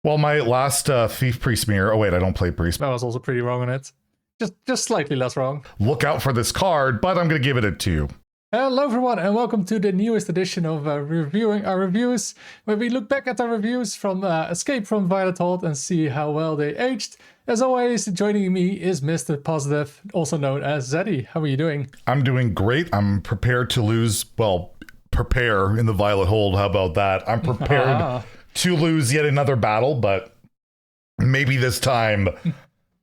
Well, my last Thief Priest mirror. Oh wait, I don't play Priest. That was also pretty wrong on it. Just slightly less wrong. Look out for this card, but I'm gonna give it a 2. Hello everyone and welcome to the newest edition of reviewing our reviews, where we look back at our reviews from Escape from Violet Hold and see how well they aged. As always, joining me is Mr. Positive, also known as Zeddy. How are you doing? I'm doing great. I'm prepared to lose. Well, prepare in the Violet Hold. How about that? I'm prepared to lose yet another battle, but maybe this time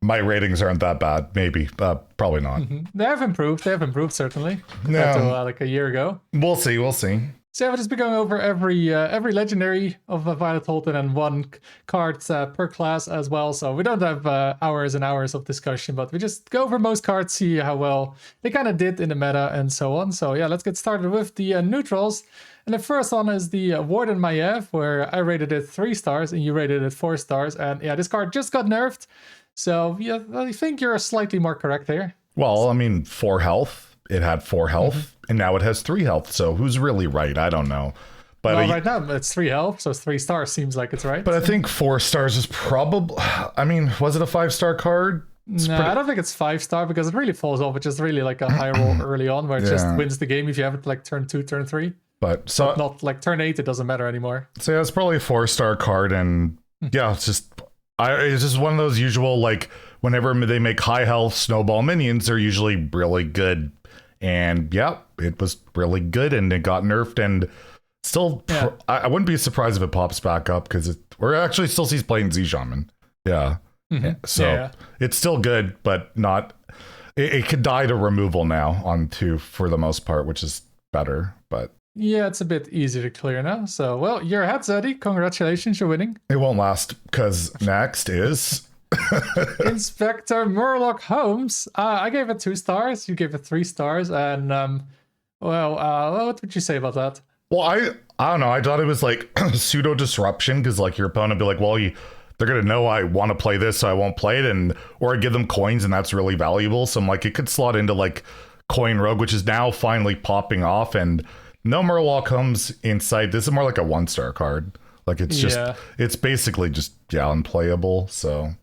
my ratings aren't that bad. Maybe, probably not. They have improved. They have improved certainly compared to like a year ago. We'll see. We'll see. So yeah, we'll just be going over every legendary of Violet Hold and then one card per class as well. So we don't have hours and hours of discussion, but we just go over most cards, see how well they kind of did in the meta and so on. So yeah, let's get started with the neutrals. And the first one is the Warden Maiev, where I rated it 3 stars and you rated it 4 stars. And yeah, this card just got nerfed. So yeah, I think you're slightly more correct there. Well, I mean, 4 health. It had 4 health, and now it has 3 health. So who's really right? I don't know. But well, right now it's 3 health, so 3 stars seems like it's right. But I think 4 stars is probably. I mean, was it a 5-star card? I don't think it's 5-star because it really falls off. It's just really like a high roll early on, where it just wins the game if you have it like turn 2, turn 3. But not like turn 8, it doesn't matter anymore. So yeah, it's probably a 4-star card, and yeah, it's just one of those usual, like, whenever they make high health snowball minions, they're usually really good. And yeah, it was really good, and it got nerfed, and still, I wouldn't be surprised if it pops back up, because we're actually still sees playing Z Shaman. Yeah. So it's still good, but not. It could die to removal now on 2 for the most part, which is better, but. Yeah, it's a bit easier to clear now. So, well, you're ahead, Zeddy. Congratulations, you're winning. It won't last, because next is Inspector Murloc Holmes. I gave it 2 stars. You gave it 3 stars. And, what would you say about that? Well, I don't know. I thought it was like pseudo disruption, because like your opponent would be like, well, they're going to know I want to play this, so I won't play it. Or I give them coins, and that's really valuable. So I'm like, it could slot into like Coin Rogue, which is now finally popping off. And no Murloc Holmes in sight. This is more like a 1-star card. Like it's basically just unplayable. So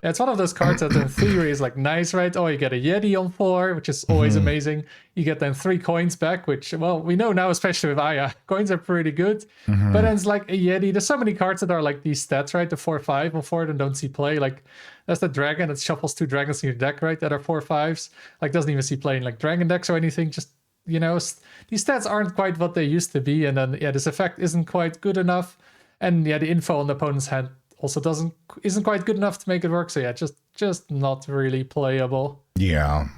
it's one of those cards that in theory is like nice, right? Oh, you get a Yeti on 4, which is always amazing. You get then 3 coins back, which, well, we know now, especially with Aya, coins are pretty good. But then it's like a Yeti. There's so many cards that are like these stats, right? The 4/5 on 4 and don't see play. Like that's the dragon that shuffles 2 dragons in your deck, right? That are 4/5s. Like doesn't even see play in like dragon decks or anything. Just, you know, these stats aren't quite what they used to be, and then this effect isn't quite good enough, and the info on the opponent's hand also isn't quite good enough to make it work. So yeah, just not really playable. Yeah,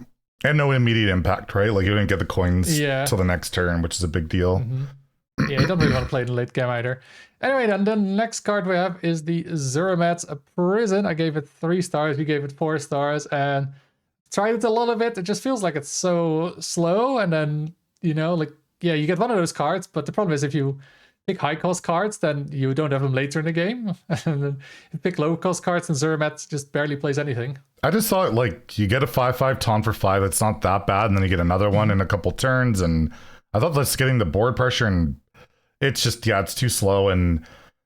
and no immediate impact, right? Like you didn't get the coins till the next turn, which is a big deal. Yeah, you don't really want to play it in late game either. Anyway, then the next card we have is the Zuramat's Prison. I gave it 3 stars. You gave it 4 stars, and tried it a little bit. It just feels like it's so slow, and then, you know, like, yeah, you get one of those cards, but the problem is if you pick high cost cards, then you don't have them later in the game. And then you pick low cost cards, and Zuramat just barely plays anything. I just thought, like, you get a 5/5 taunt for 5, it's not that bad, and then you get another one in a couple turns, and I thought that's getting the board pressure, and it's just, it's too slow, and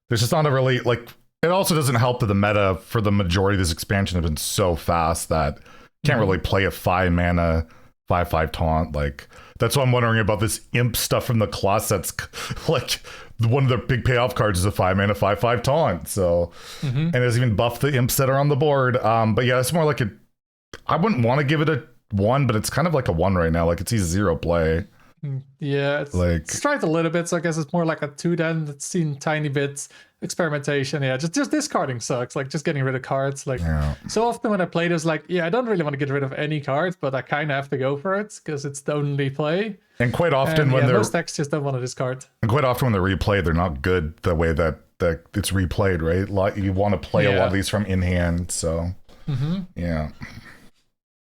there's just not a really, like, it also doesn't help that the meta for the majority of this expansion has been so fast that can't really play a 5-mana 5/5 taunt. Like, that's what I'm wondering about this imp stuff from the class. That's like one of the big payoff cards is a 5-mana 5/5 taunt. So, and it's even buffed the imps that are on the board. But yeah, it's more like I wouldn't want to give it a 1, but it's kind of like a 1 right now. Like it sees 0 play. Yeah, it's tried a little bit, so I guess it's more like a 2 then. It's seen tiny bits experimentation. Yeah, just discarding sucks. Like just getting rid of cards. Like so often when I play this, like I don't really want to get rid of any cards, but I kind of have to go for it because it's the only play. And quite often when most decks just don't want to discard. And quite often when they're replayed, they're not good the way that it's replayed, right? Like you want to play a lot of these from in hand. So yeah.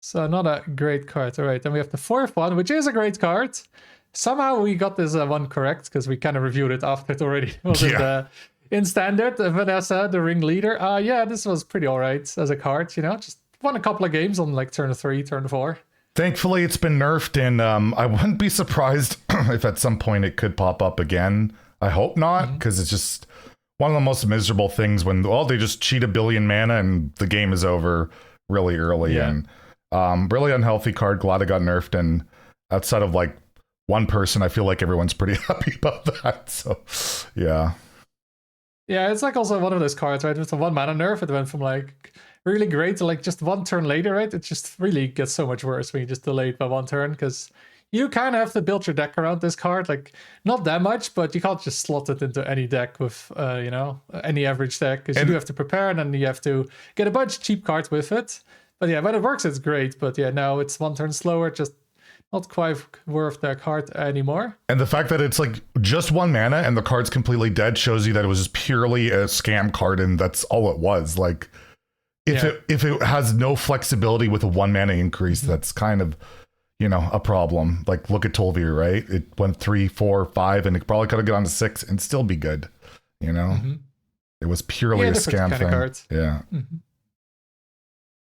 So not a great card. All right, then we have the 4th one, which is a great card. Somehow we got this one correct because we kind of reviewed it after it already was in standard. Vanessa, the ringleader. This was pretty all right as a card. You know, just won a couple of games on like turn 3, turn 4. Thankfully, it's been nerfed, and I wouldn't be surprised if at some point it could pop up again. I hope not, because it's just one of the most miserable things when they just cheat 1 billion mana and the game is over really early. And really unhealthy card. Glad it got nerfed, and outside of like one person, I feel like everyone's pretty happy about that. So yeah, it's like also one of those cards, right? With the 1 mana nerf, it went from like really great to like just 1 turn later, right? It just really gets so much worse when you just delay it by 1 turn, because you kind of have to build your deck around this card. Like, not that much, but you can't just slot it into any deck with, any average deck, because you do have to prepare, and then you have to get a bunch of cheap cards with it. But yeah, when it works, it's great. But yeah, now it's 1 turn slower, just not quite worth that card anymore. And the fact that it's like just 1 mana and the card's completely dead shows you that it was just purely a scam card, and that's all it was. Like, if it has no flexibility with a 1 mana increase, that's kind of, a problem. Like, look at Tolvir, right? It went 3, 4, 5, and it probably could have gone to 6 and still be good. It was purely a scam thing. Yeah.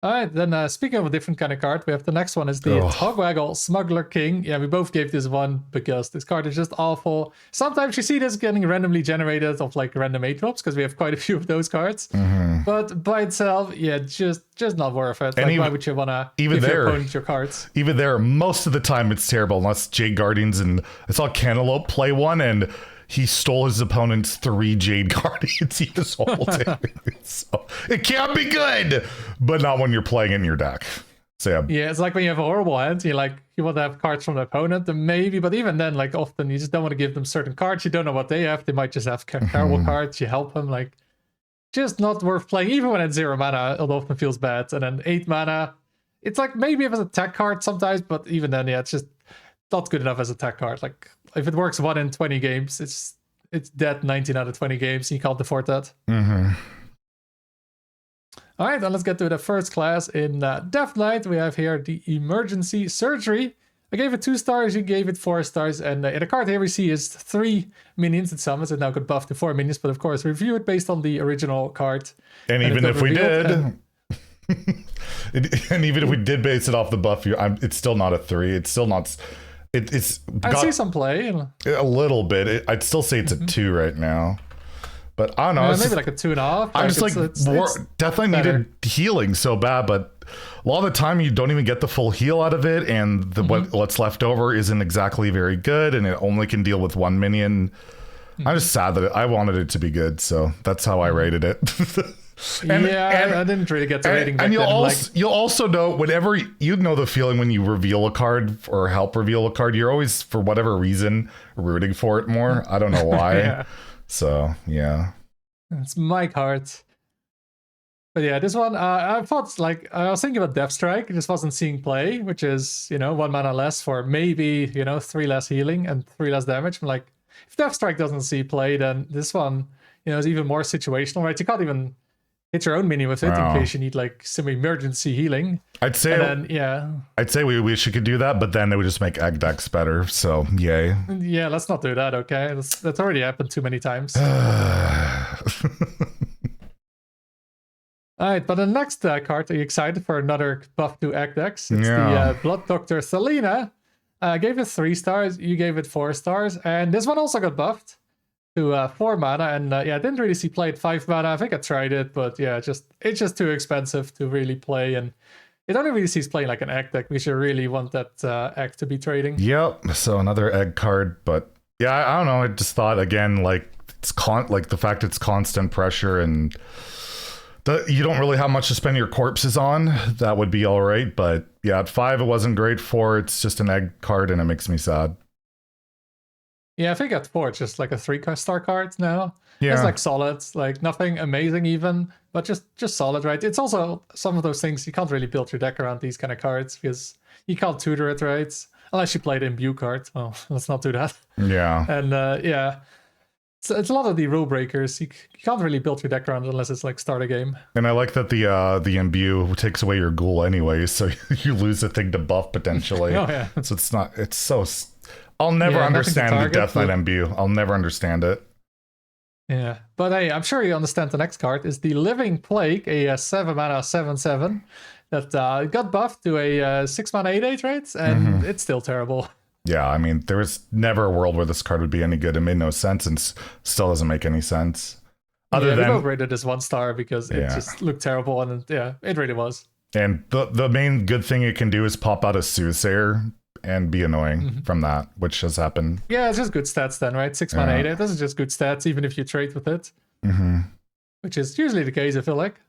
All right, then speaking of a different kind of card, we have the next one is the Hogwaggle Smuggler King. Yeah, we both gave this one because this card is just awful. Sometimes you see this getting randomly generated of like random 8-drops, because we have quite a few of those cards. But by itself, just not worth it. And like, why would you want to give your opponent your cards? Even there, most of the time it's terrible, unless Jade Guardians, and I saw Cantaloupe play one, and he stole his opponent's 3 Jade Guardians he was holding. So it can't be good, but not when you're playing in your deck. So yeah, it's like when you have a horrible hand, you want to have cards from the opponent, then maybe, but even then, like, often you just don't want to give them certain cards. You don't know what they have. They might just have terrible cards. You help them, like, just not worth playing. Even when it's 0 mana, it often feels bad. And then 8 mana, it's like maybe if it's a tech card sometimes, but even then, it's just not good enough as a tech card. Like, if it works 1 in 20 games, it's dead 19 out of 20 games. You can't afford that. All right, then let's get to the first class in Death Knight. We have here the Emergency Surgery. I gave it 2 stars, you gave it 4 stars, and in the card here we see is 3 minions it summons. It now got buffed to 4 minions, but of course review it based on the original card. And even if we did, and even if we did base it off the buff, it's still not a 3. It's still not. I see some play. A little bit. I'd still say it's a 2 right now. But I don't know. Maybe like a 2.5. I'm just like, definitely needed healing so bad, but a lot of the time you don't even get the full heal out of it, and what's left over isn't exactly very good, and it only can deal with 1 minion. I'm just sad that I wanted it to be good, so that's how I rated it. I didn't really get the rating back and then. You'll also know, whenever you know the feeling when you reveal a card or help reveal a card, you're always, for whatever reason, rooting for it more. I don't know why. So yeah, it's my card. But yeah, this one, I thought, like, I was thinking about Death Strike. It just wasn't seeing play, which is, 1 mana less for maybe, 3 less healing and 3 less damage. I'm like, if Death Strike doesn't see play, then this one, is even more situational, right? You can't even hit your own minion with it in case you need like some emergency healing. I'd say we wish you could do that, but then it would just make egg decks better. So yay. Yeah, let's not do that. Okay, that's already happened too many times. All right, but the next card, are you excited for another buff to egg decks? It's the Blood Doctor Selena. Gave it 3 stars. You gave it 4 stars, and this one also got buffed to 4 mana, and I didn't really see play at 5 mana. I think I tried it, but it's just too expensive to really play, and it only really sees playing like an egg deck because you really want that egg to be trading. Yep. So another egg card, but yeah, I don't know. I just thought again, like like the fact it's constant pressure and you don't really have much to spend your corpses on. That would be all right, but yeah, at 5 it wasn't great. 4, it's just an egg card, and it makes me sad. Yeah, I think at 4 it's just like a 3-star card now. Yeah. It's like solid, like nothing amazing even, but just solid, right? It's also some of those things you can't really build your deck around these kind of cards because you can't tutor it, right? Unless you play the imbue card. Well, let's not do that. Yeah. And it's a lot of the rule breakers. You can't really build your deck around it unless it's like start a game. And I like that the imbue takes away your ghoul anyway, so you lose a thing to buff potentially. Oh yeah. So it's so. I'll never understand the Death Knight imbue. I'll never understand it. Yeah, but hey, I'm sure you understand the next card is the Living Plague, a 7 mana 7/7 that got buffed to a 6 mana 8/8, right? And it's still terrible. Yeah, I mean, there was never a world where this card would be any good. It made no sense and still doesn't make any sense. Other we than both rated this 1 star because it just looked terrible, and it really was. And the main good thing it can do is pop out a Soothsayer and be annoying from that, which has happened. Yeah, it's just good stats then, right? 6 mana 8. This is just good stats, even if you trade with it. Which is usually the case, I feel like.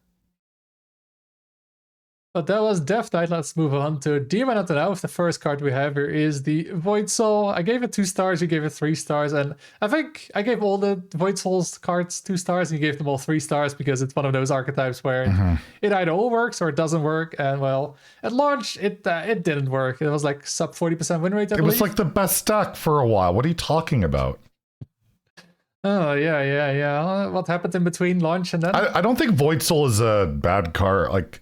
But that was Death Knight. Let's move on to Demon Hunter now. The first card we have here is the Void Soul. I gave it 2 stars, you gave it 3 stars, and I think I gave all the Void Souls cards 2 stars, and you gave them all 3 stars because it's one of those archetypes where it either all works or it doesn't work. And well, at launch, it didn't work. It was like sub 40% win rate, I believe. It was like the best stack for a while. What are you talking about? Oh, yeah. What happened in between launch and then? I don't think Void Soul is a bad card. Like,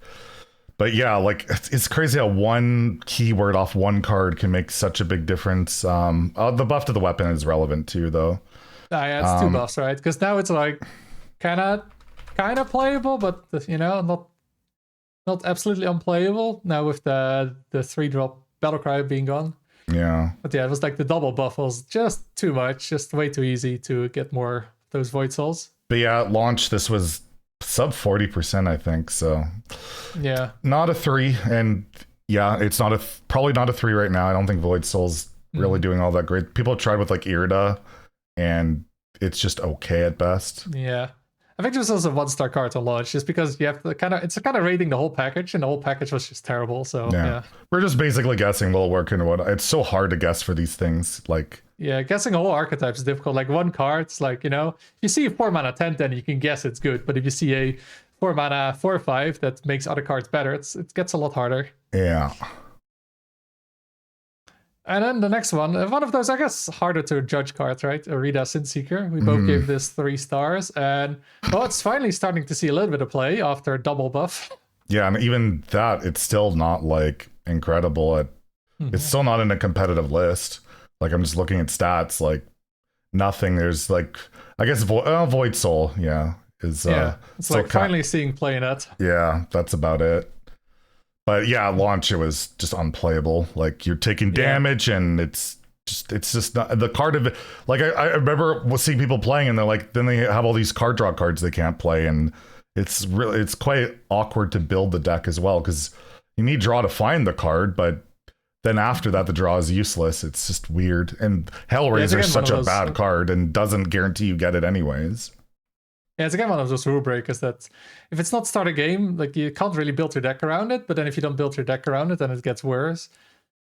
but yeah, like it's crazy how one keyword off one card can make such a big difference. The buff to the weapon is relevant too, though. Yeah, it's 2 buffs, right? Because now it's like kind of playable, but not absolutely unplayable. Now with the 3-drop Battlecry being gone. Yeah. But yeah, it was like the double buff was just too much, just way too easy to get more of those Void Souls. But yeah, at launch this was sub 40%, I think. So yeah, not a 3, and yeah, it's probably not a 3 right now. I don't think Void Soul's really doing all that great. People have tried with like Irida, and it's just okay at best. Yeah, I think this was a 1-star card to launch, just because you have to it's kind of rating the whole package, and the whole package was just terrible. So yeah. We're just basically guessing what'll work and what. It's so hard to guess for these things. Like, yeah, guessing a whole archetype is difficult. Like one card, it's like, if you see a 4 mana 10, then you can guess it's good. But if you see a 4 mana 4/5 that makes other cards better, it gets a lot harder. Yeah. And then the next one of those, I guess, harder to judge cards, right? Arida Sinseeker. We both gave this 3 stars. And, well, it's finally starting to see a little bit of play after double buff. Yeah, and even that, it's still not, like, incredible. It's still not in a competitive list. Like, I'm just looking at stats, like, nothing. There's, like, I guess Void Soul, is... it's like finally seeing play in it. Yeah, that's about it. But yeah, at launch it was just unplayable. Like you're taking damage, and it's just not the card of it. Like I remember seeing people playing, and they're like, then they have all these card draw cards they can't play, and it's quite awkward to build the deck as well because you need draw to find the card, but then after that the draw is useless. It's just weird. And Hellraiser is such a bad card and doesn't guarantee you get it anyways. Yeah, it's again one of those rule breakers that if it's not start a game, like you can't really build your deck around it, but then if you don't build your deck around it, then it gets worse.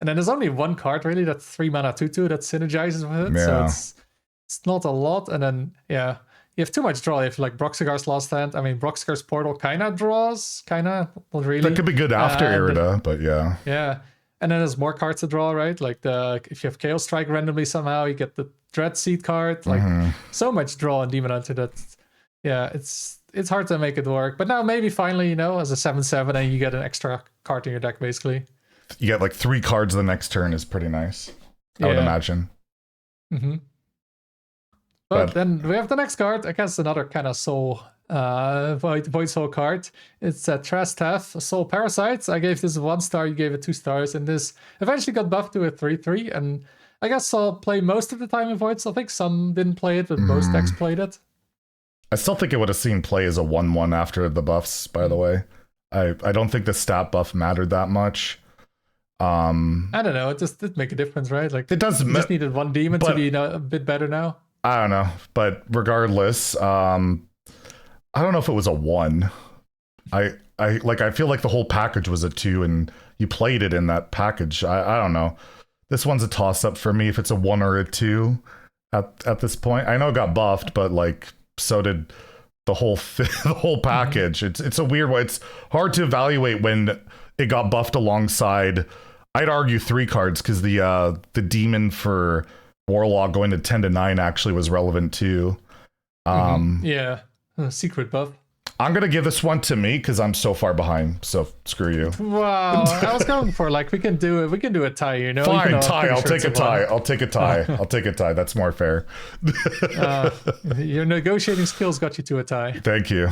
And then there's only one card really, that's 3 mana 2/2 that synergizes with it. Yeah. So it's not a lot. And then you have too much draw. If like Broxigar's Last Stand, I mean Broxigar's Portal kinda draws, not really. That could be good after Irida, but yeah. Yeah. And then there's more cards to draw, right? Like if you have Chaos Strike randomly somehow, you get the Dread Seed card. Like so much draw in Demon Hunter that it's hard to make it work. But now maybe finally, as a 7/7, and you get an extra card in your deck, basically. You get like 3 cards the next turn is pretty nice, I would imagine. But then we have the next card. I guess another kind of soul, Void Soul card. It's a Trastaff, Soul Parasites. I gave this 1 star, you gave it 2 stars, and this eventually got buffed to a 3/3. And I guess I'll play most of the time in Void Soul. I think some didn't play it, but most decks played it. I still think it would have seen play as a 1/1 after the buffs, by the way. I don't think the stat buff mattered that much. I don't know, it just did make a difference, right? Like it does. You just needed 1 demon to be a bit better now. I don't know, but regardless, I don't know if it was a 1. I feel like the whole package was a 2, and you played it in that package. I don't know. This one's a toss up for me if it's a 1 or a 2 at this point. I know it got buffed, but like so did the whole the whole package. It's a weird one. It's hard to evaluate when it got buffed alongside. I'd argue 3 cards because the demon for Warlock going to 10 to 9 actually was relevant too. Secret buff. I'm gonna give this one to me because I'm so far behind. So screw you. Wow, I was going for like we can do a tie. Fine, tie. I'll take a tie. I'll take a tie. I'll take a tie. That's more fair. Your negotiating skills got you to a tie. Thank you.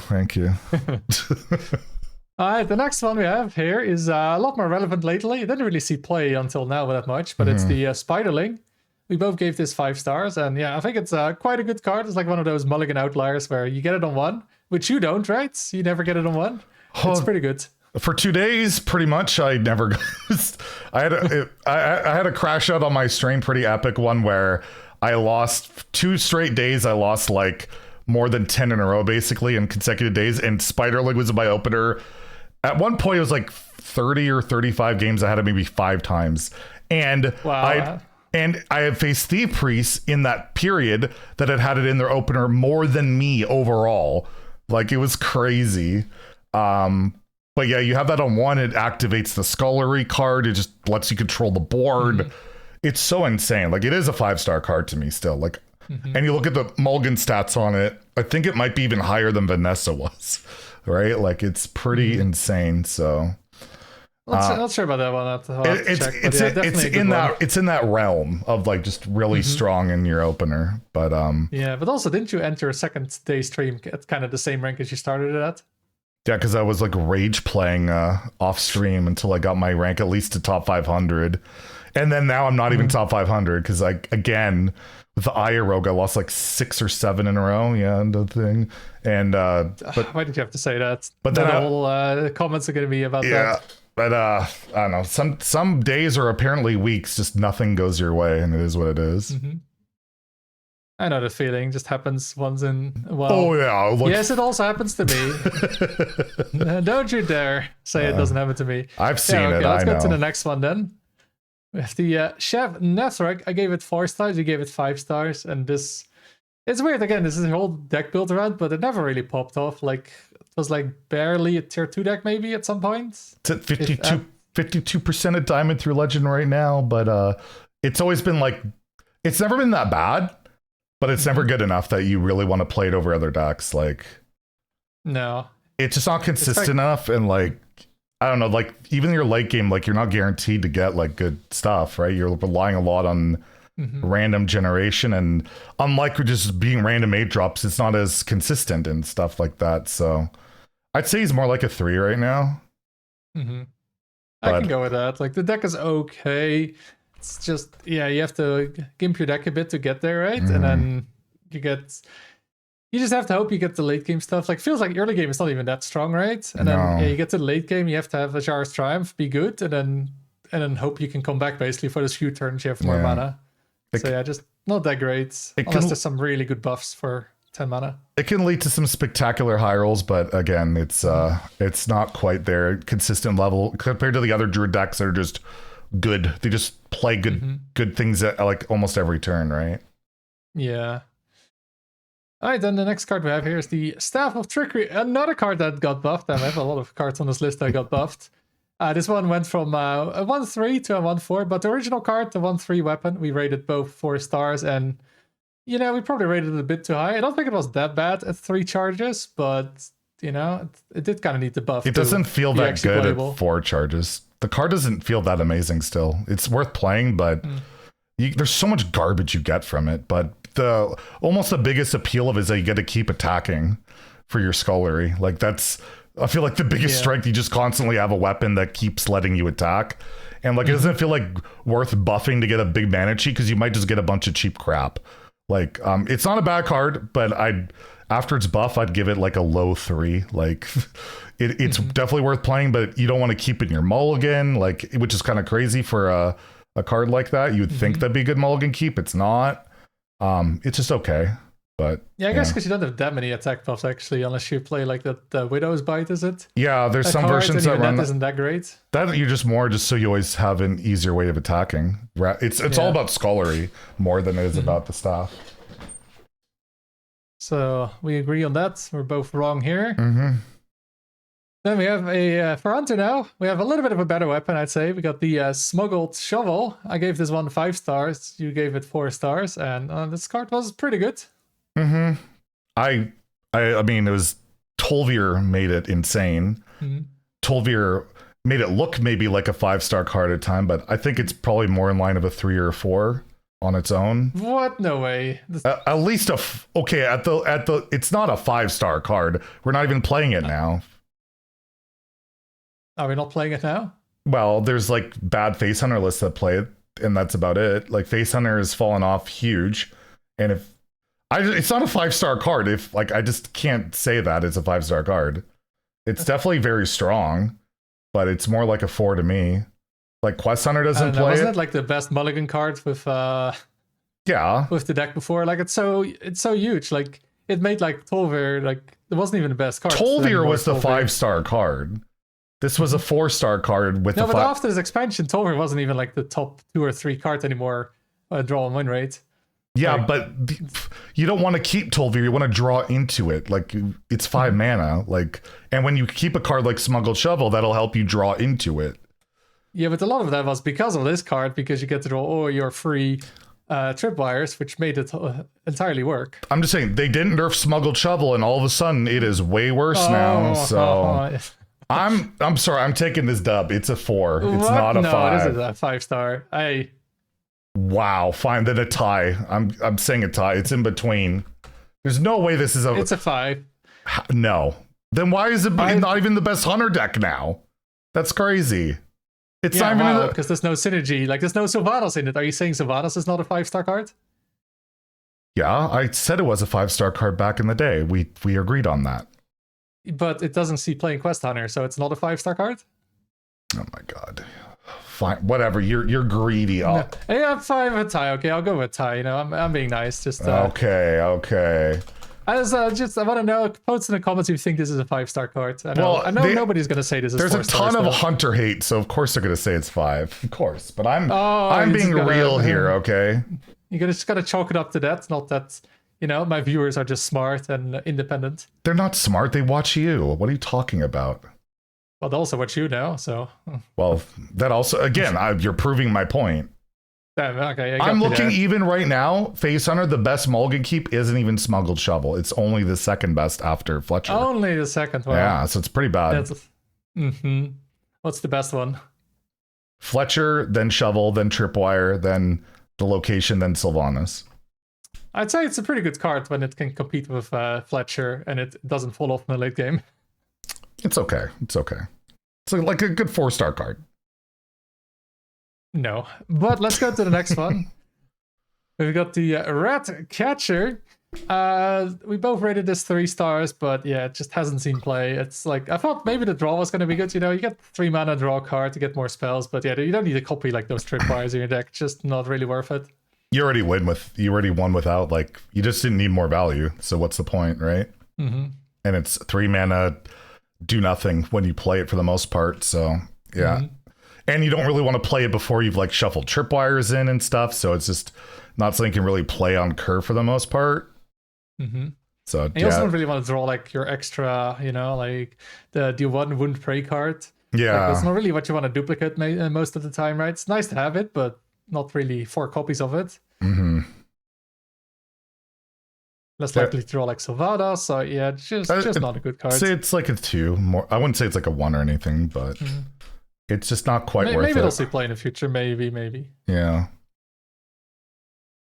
All right, the next one we have here is a lot more relevant lately. It didn't really see play until now that much, but it's the Spiderling. we both gave this 5 stars, and yeah, I think it's quite a good card. It's like one of those mulligan outliers where you get it on 1, which you don't, right? You never get it on 1. It's pretty good. For 2 days, pretty much, I never. I had a crash out on my stream, pretty epic one where I lost 2 straight days. I lost like more than 10 in a row, basically, in consecutive days. And Spider League was my opener. At one point, it was like 30 or 35 games. I had it maybe 5 times, and wow. I had faced Thief Priests in that period that had it in their opener more than me overall. Like, it was crazy. But yeah, you have that on 1. It activates the Scullery card. It just lets you control the board. It's so insane. Like, it is a 5-star card to me still. Like, and you look at the mulligan stats on it. I think it might be even higher than Vanessa was. Right? Like, it's pretty insane. So. Not sure about that one. It's in that realm of like just really strong in your opener. But yeah, but also didn't you enter a second day stream at kind of the same rank as you started it at? Yeah, because I was like rage playing off stream until I got my rank at least to top 500, and then now I'm not even top 500 because again with the Aya Rogue I lost like 6 or 7 in a row. Yeah, and the thing. And but why did you have to say that? But then the whole comments are going to be about that. But I don't know. Some days or apparently weeks, just nothing goes your way, and it is what it is. I know the feeling. Just happens once in a while. Oh yeah. Look. Yes, it also happens to me. Don't you dare say it doesn't happen to me. I've seen it. Let's go to the next one then. With the Chef Nethrek, I gave it 4 stars. You gave it 5 stars, and this. It's weird. Again, this is a whole deck built around, but it never really popped off. Like, it was like barely a tier 2 deck maybe at some point. It's at 52% of Diamond through Legend right now, but it's always been like, it's never been that bad, but it's never good enough that you really want to play it over other decks. Like, no. It's just not consistent enough, and like, I don't know, like even your late game, like you're not guaranteed to get like good stuff, right? You're relying a lot on random generation, and unlike just being random 8 drops, it's not as consistent and stuff like that. So I'd say he's more like a 3 right now. I can go with that. Like, the deck is okay. It's just, yeah, you have to gimp your deck a bit to get there, right? And then you just have to hope you get the late game stuff. Like, feels like early game is not even that strong, right? And then you get to the late game, you have to have a Jar's Triumph be good, and then hope you can come back basically for those few turns you have more mana. So yeah, just not that great. Unless there's some really good buffs for 10 mana. It can lead to some spectacular high rolls, but again, it's not quite their consistent level compared to the other Druid decks that are just good. They just play good things at like almost every turn, right? Yeah. All right, then the next card we have here is the Staff of Trickery. Another card that got buffed. I have a lot of cards on this list that got buffed. This one went from a 1-3 to a 1-4, but the original card, the 1-3 weapon, we rated both 4 stars, and we probably rated it a bit too high. I don't think it was that bad at 3 charges, but it did kind of need the buff. It doesn't feel that good at 4 charges. The card doesn't feel that amazing still. It's worth playing, but there's so much garbage you get from it. But almost the biggest appeal of it is that you get to keep attacking for your Scullery. Like, that's, I feel like the biggest strength, you just constantly have a weapon that keeps letting you attack. And like, it doesn't feel like worth buffing to get a big mana cheat, because you might just get a bunch of cheap crap. Like, it's not a bad card, but after its buff, I'd give it like a low 3. Like, it's definitely worth playing, but you don't want to keep it in your mulligan, like, which is kind of crazy for a card like that. You would think that'd be a good mulligan keep. It's not. It's just okay. But yeah, I guess because you don't have that many attack buffs actually, unless you play like the Widow's Bite, is it? Yeah, there's some versions that run. That isn't that great. That you're just more so you always have an easier way of attacking. It's all about Scullery more than it is about the staff. So we agree on that. We're both wrong here. Then we have for Hunter now. We have a little bit of a better weapon, I'd say. We got the Smuggled Shovel. I gave this one 5 stars. You gave it 4 stars, and this card was pretty good. I mean, it was Tolvir made it insane. Tolvir made it look maybe like a 5-star card at a time, but I think it's probably more in line of a 3 or a 4 on its own. What? No way. At least okay. At the it's not a 5-star card. We're not even playing it now. Are we not playing it now? Well, there's like bad face hunter lists that play it. and that's about it. Like Face Hunter has fallen off huge, and it's not a 5-star card. If like I just can't say that it's a 5-star card. It's definitely very strong, but it's more like a 4 to me. Like Quest Hunter doesn't play wasn't it. it like the best mulligan card with Yeah, with the deck before? Like it's so huge. Like it made like Tolver like it wasn't even the best card. Tolvir was the 5-star card. This was a 4-star card with no, the but after this expansion, Tolver wasn't even like the top 2 or 3 cards anymore. Draw and win rate. Yeah, like, but you don't want to keep Tolvir. You want to draw into it. Like it's 5 mana. Like, and when you keep a card like Smuggled Shovel, that'll help you draw into it. Yeah, but a lot of that was because of this card, because you get to draw all your free tripwires, which made it entirely work. I'm just saying they didn't nerf Smuggled Shovel, and all of a sudden it is way worse now. So I'm sorry, I'm taking this dub. It's a 4. It's what? not a 5. No, this is a 5-star. Wow, fine. Then a tie. I'm saying a tie. It's in between. There's no way this is a. It's a 5. No. Then why is it not even the best hunter deck now? That's crazy. It's not even because there's no synergy. Like there's no Sylvanas in it. Are you saying Sylvanas is not a 5-star card? Yeah, I said it was a 5-star card back in the day. We agreed on that. But it doesn't see playing Quest Hunter, so it's not a 5-star card. Oh my god. Fine, whatever. You're greedy. No. Yeah, 5 a tie. Okay, I'll go with tie. You know, I'm being nice. Just okay. I want to know. Post in the comments if you think this is a 5-star card. I know nobody's going to say this is. There's a ton of hunter hate, so of course they're going to say it's 5. Of course, but I'm being real here. Okay. You just got to chalk it up to that. Not that my viewers are just smart and independent. They're not smart. They watch you. What are you talking about? Well, they also watch you now. So. Well, that also again, you're proving my point. Okay, I'm looking even right now. Face Hunter, the best mulligan keep isn't even Smuggled Shovel. It's only the second best after Fletcher. Only the second one. Yeah, so it's pretty bad. What's the best one? Fletcher, then Shovel, then Tripwire, then the location, then Sylvanas. I'd say it's a pretty good card when it can compete with Fletcher and it doesn't fall off in the late game. It's okay. It's like a good 4-star card. No, but let's go to the next one. We've got the Rat Catcher. We both rated this 3 stars, but yeah, it just hasn't seen play. It's like, I thought maybe the draw was going to be good. You get 3 mana draw card to get more spells, but yeah, you don't need a copy like those tripwires in your deck. Just not really worth it. You already won without, like, you just didn't need more value. So what's the point, right? Mm-hmm. And it's 3 mana, do nothing when you play it for the most part. So yeah. Mm-hmm. And you don't really want to play it before you've like shuffled tripwires in and stuff. So it's just not something you can really play on curve for the most part. Mm-hmm. So and you also don't really want to draw like your extra, like the one wound prey card. Yeah. Like, that's not really what you want to duplicate most of the time, right? It's nice to have it, but not really 4 copies of it. Mm-hmm. Less likely to draw like Sylvanas. So yeah, just not a good card. I'd say it's like a 2 more. I wouldn't say it's like a 1 or anything, but it's just not quite worth it. Maybe it'll see play in the future. Maybe. Yeah.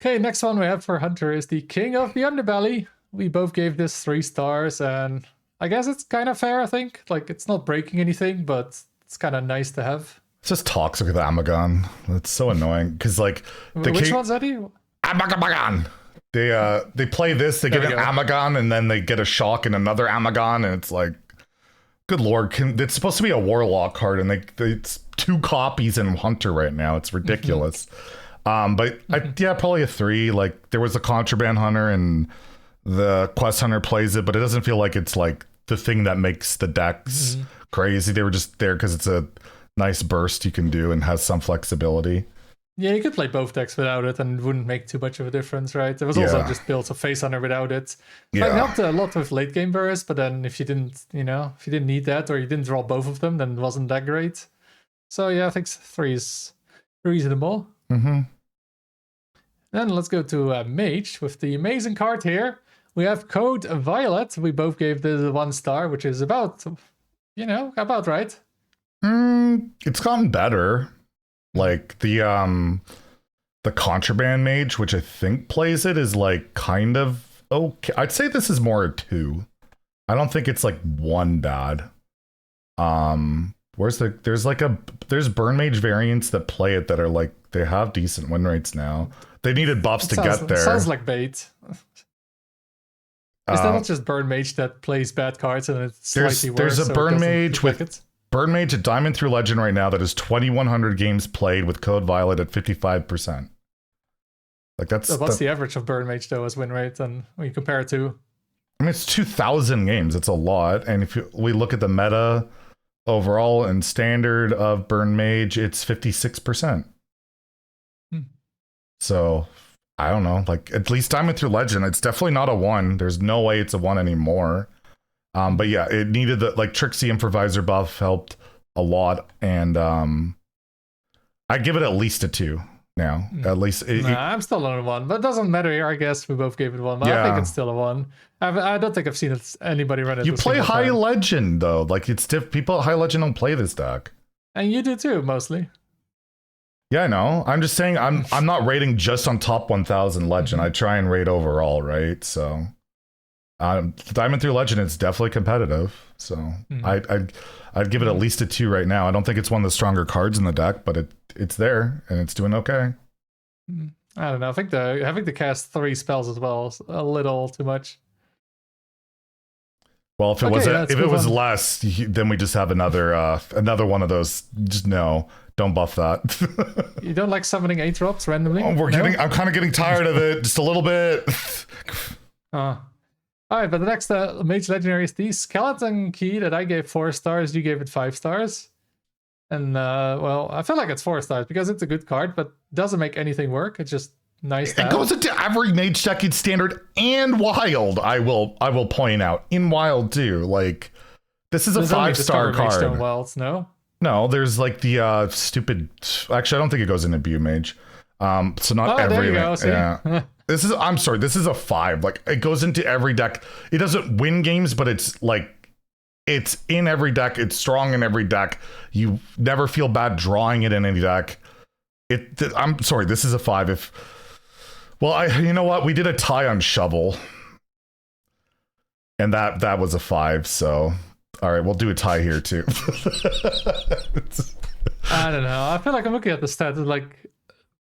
Okay, next one we have for Hunter is the King of the Underbelly. We both gave this 3 stars, and I guess it's kind of fair, I think. Like, it's not breaking anything, but it's kind of nice to have. It's just toxic with Amagon. It's so annoying, because, like... Which one's Zeddy? Amagon! They play this, they get an Amagon, and then they get a shock and another Amagon, and it's like... Good lord, it's supposed to be a Warlock card, and it's 2 copies in Hunter right now. It's ridiculous. But probably a 3. Like, there was a Contraband Hunter, and the Quest Hunter plays it, but it doesn't feel like it's like the thing that makes the decks crazy. They were just there because it's a nice burst you can do and has some flexibility. Yeah, you could play both decks without it, and it wouldn't make too much of a difference, right? There was also just built a Face Hunter without it. It helped a lot with late game burst, but then if you didn't need that, or you didn't draw both of them, then it wasn't that great. So yeah, I think 3 is reasonable. Mm-hmm. Then let's go to Mage with the amazing card here. We have Code Violet. We both gave this a 1 star, which is about right. It's gotten better. Like the Contraband Mage, which I think plays it, is like kind of okay. I'd say this is more a 2. I don't think it's like 1 bad. there's Burn Mage variants that play it that are like they have decent win rates now. They needed buffs to get there. Sounds like bait. Is that not just Burn Mage that plays bad cards and it's slightly worse? There's a so Burn Mage with it? Burn Mage at Diamond through Legend right now that is 2,100 games played with Code Violet at 55%. Like that's So what's the average of Burn Mage though as win rate, and when you compare it to? I mean, it's 2,000 games. It's a lot. And if we look at the meta overall and standard of Burn Mage, it's 56%. So I don't know. Like at least Diamond through Legend, it's definitely not a 1. There's no way it's a 1 anymore. But yeah, it needed the like Trixie Improviser buff helped a lot, and I give it at least a 2 now. At least I'm still on a 1, but it doesn't matter here. I guess we both gave it 1, but I think it's still a 1. I don't think I've seen anybody run it. You play High Legend though, like it's people at High Legend don't play this deck, and you do too, mostly. Yeah, I know. I'm just saying I'm not rating just on top 1,000 Legend. I try and rate overall, right? So. Diamond through Legend is definitely competitive, so I'd give it at least a 2 right now. I don't think it's one of the stronger cards in the deck, but it's there and it's doing okay. I don't know. I think the cast 3 spells as well is a little too much. Well, if it was less, then we just have another one of those. Just no, don't buff that. You don't like summoning 8 drops randomly? Oh, I'm kind of getting tired of it, just a little bit. All right, but the next Mage Legendary is the Skeleton Key that I gave 4 stars. You gave it 5 stars. And, well, I feel like it's 4 stars because it's a good card, but doesn't make anything work. It's just nice to have. It goes into every Mage deck in Standard and Wild, I will point out. In Wild, too. Like, this is a 5-star card. Stone Wilds, no? No, there's like the stupid... Actually, I don't think it goes into Spew Mage. So not every... There you go, see? Yeah. I'm sorry, this is a 5. Like, it goes into every deck. It doesn't win games, but it's like, it's in every deck. It's strong in every deck. You never feel bad drawing it in any deck. I'm sorry, this is a 5. You know what? We did a tie on Shovel. And that was a 5, so... All right, we'll do a tie here, too. I don't know. I feel like I'm looking at the stats, like,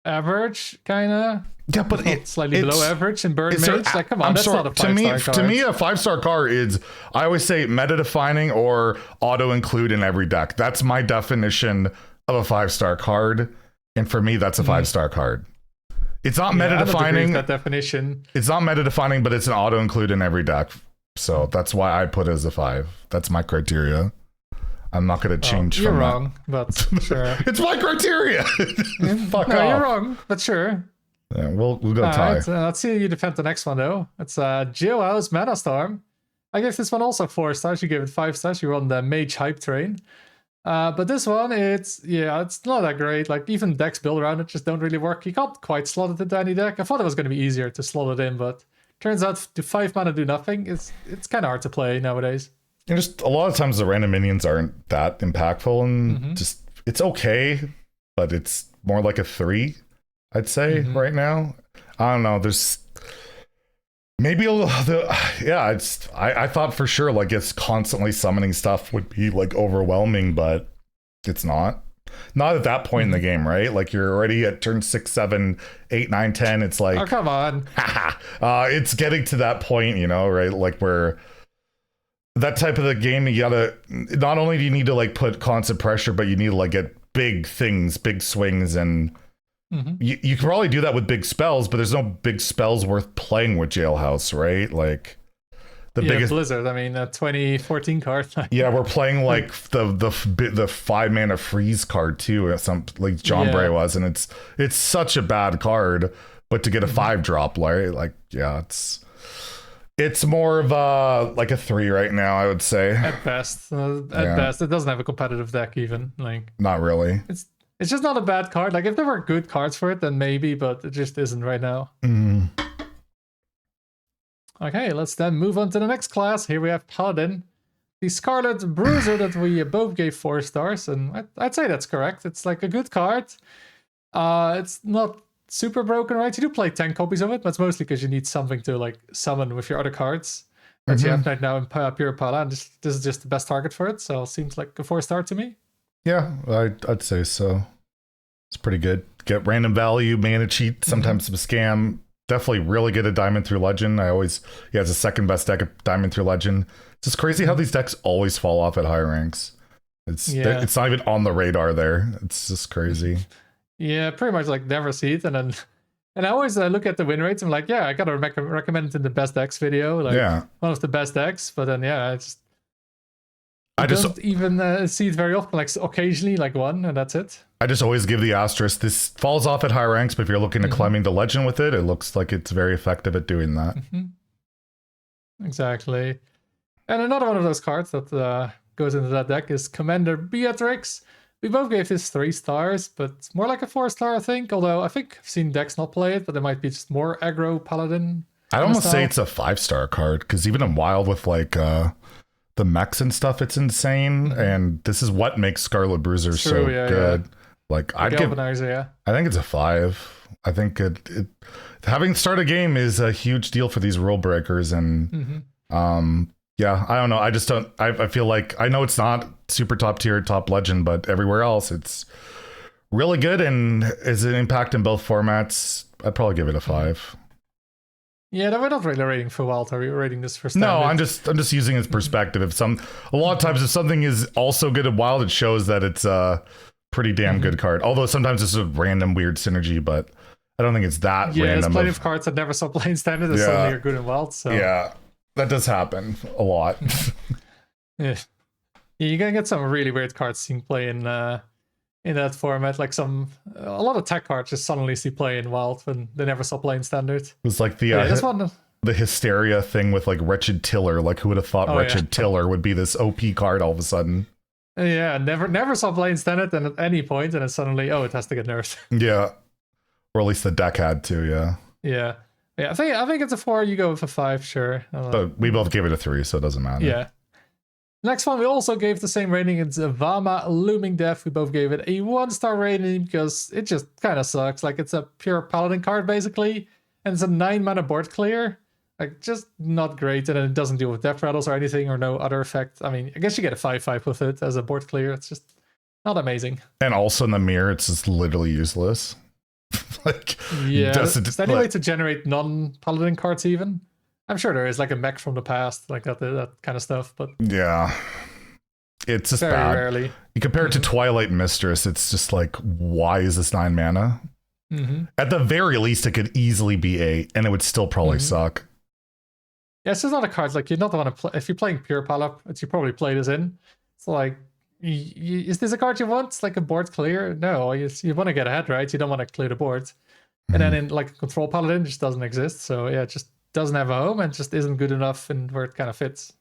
average, kind of. Yeah, but it's slightly below average in Burn Mage. Like, come on, that's not a 5-star card. To me, a 5-star card is, I always say, meta-defining or auto-include in every deck. That's my definition of a 5-star card. And for me, that's a 5-star card. It's not meta-defining. That definition. It's not meta-defining, but it's an auto-include in every deck. So that's why I put it as a 5. That's my criteria. I'm not going to change you're from wrong, but sure. It's my criteria. Fuck no, off. You're wrong, but sure. Yeah, we'll go tie. Right, let's see you defend the next one, though. It's Geohouse Mana Storm. I gave this one also 4 stars. You gave it 5 stars. You were on the Mage hype train. But this one, it's not that great. Like, even decks built around it just don't really work. You can't quite slot it into any deck. I thought it was going to be easier to slot it in, but turns out to 5 mana do nothing. It's kind of hard to play nowadays. And just a lot of times the random minions aren't that impactful, and just it's okay, but it's more like a 3, I'd say right now. I don't know. There's maybe I thought for sure like it's constantly summoning stuff would be like overwhelming, but it's not. Not at that point in the game, right? Like you're already at turn 6, 7, 8, 9, 10. It's like, oh, come on. It's getting to that point, right? Like where that type of the game, you gotta, not only do you need to like put constant pressure, but you need to like get big things, big swings, and you can probably do that with big spells, but there's no big spells worth playing with Jailhouse, right? Like the biggest Blizzard. I mean, a 2014 card. Yeah, we're playing like the 5 mana freeze card too, or something like John Bray was, and it's such a bad card. But to get a 5-drop, like it's more of like a 3 right now, I would say. At best, best, it doesn't have a competitive deck even. Like, not really. It's just not a bad card. Like, if there were good cards for it, then maybe, but it just isn't right now. Okay, let's then move on to the next class. Here we have Paladin, the Scarlet Bruiser that we both gave 4 stars, and I'd say that's correct. It's like a good card. It's not super broken, right? You do play 10 copies of it, but it's mostly because you need something to like summon with your other cards. But you have right now in Pure Pala, and this is just the best target for it, so it seems like a 4-star to me. Yeah, I'd say so. It's pretty good. Get random value, mana cheat, sometimes some scam. Definitely really good at Diamond through Legend. He has the second best deck of Diamond through Legend. It's just crazy how these decks always fall off at higher ranks. It's not even on the radar there. It's just crazy. Yeah, pretty much like never see it, and I always look at the win rates. I'm like, yeah, I gotta recommend it in the best decks video. Like, one of the best decks. But then I don't even see it very often. Like occasionally, like one, and that's it. I just always give the asterisk. This falls off at high ranks, but if you're looking to climbing the legend with it, it looks like it's very effective at doing that. Exactly. And another one of those cards that goes into that deck is Commander Beatrix. We both gave this 3 stars, but it's more like a 4-star, I think. Although I think I've seen decks not play it, but there might be just more aggro paladin. I'd almost say it's a 5-star card, because even in Wild with like the mechs and stuff, it's insane. And this is what makes Scarlet Bruiser so good. Yeah. Like I think it's a 5. I think it having start a game is a huge deal for these rule breakers, and yeah, I don't know. I just don't. I feel like I know it's not super top tier, top legend, but everywhere else it's really good and is an impact in both formats. I'd probably give it a 5. Yeah, no, we're not really rating for Wild. Are we rating this for Standard? No, I'm just using its perspective. A lot of times if something is also good at Wild, it shows that it's pretty damn good card. Although sometimes it's a random weird synergy, but I don't think it's that random. Yeah, there's plenty of cards that never saw playing Standard that suddenly are good in Wild. So yeah, that does happen a lot. Yeah, you're gonna get some really weird cards seeing play in that format. Like a lot of tech cards just suddenly see play in Wild when they never saw play in Standard. It's like the Hysteria thing with like Wretched Tiller. Like who would have thought Wretched Tiller would be this OP card all of a sudden? Yeah, never saw play in Standard, and at any point, and then suddenly, it has to get nerfed. Yeah, or at least the deck had to. Yeah. I think it's a 4. You go with a 5, sure. But we both gave it a 3, so it doesn't matter. Yeah. Next one, we also gave the same rating. It's Vama Looming Death. We both gave it a 1-star rating because it just kind of sucks. Like it's a pure paladin card basically, and it's a 9-mana board clear. Like, just not great, and it doesn't deal with death rattles or anything, or no other effect. I mean, I guess you get a 5/5 with it as a board clear. It's just not amazing. And also in the mirror, it's just literally useless. Like, yeah, is there any way to generate non-paladin cards even? I'm sure there is, like a mech from the past, like that kind of stuff, but... Yeah. It's just very bad. Rarely. You compare it to Twilight Mistress, it's just like, why is this 9 mana? At the very least, it could easily be 8, and it would still probably suck. Yeah, it's just not a card, like, you're not want to play... If you're playing Pure Palette, which you probably play this in, it's like, is this a card you want? It's like a board clear? No, you want to get ahead, right? You don't want to clear the board. And then in, like, Control Paladin, it just doesn't exist, so yeah, it just doesn't have a home and just isn't good enough in where it kind of fits.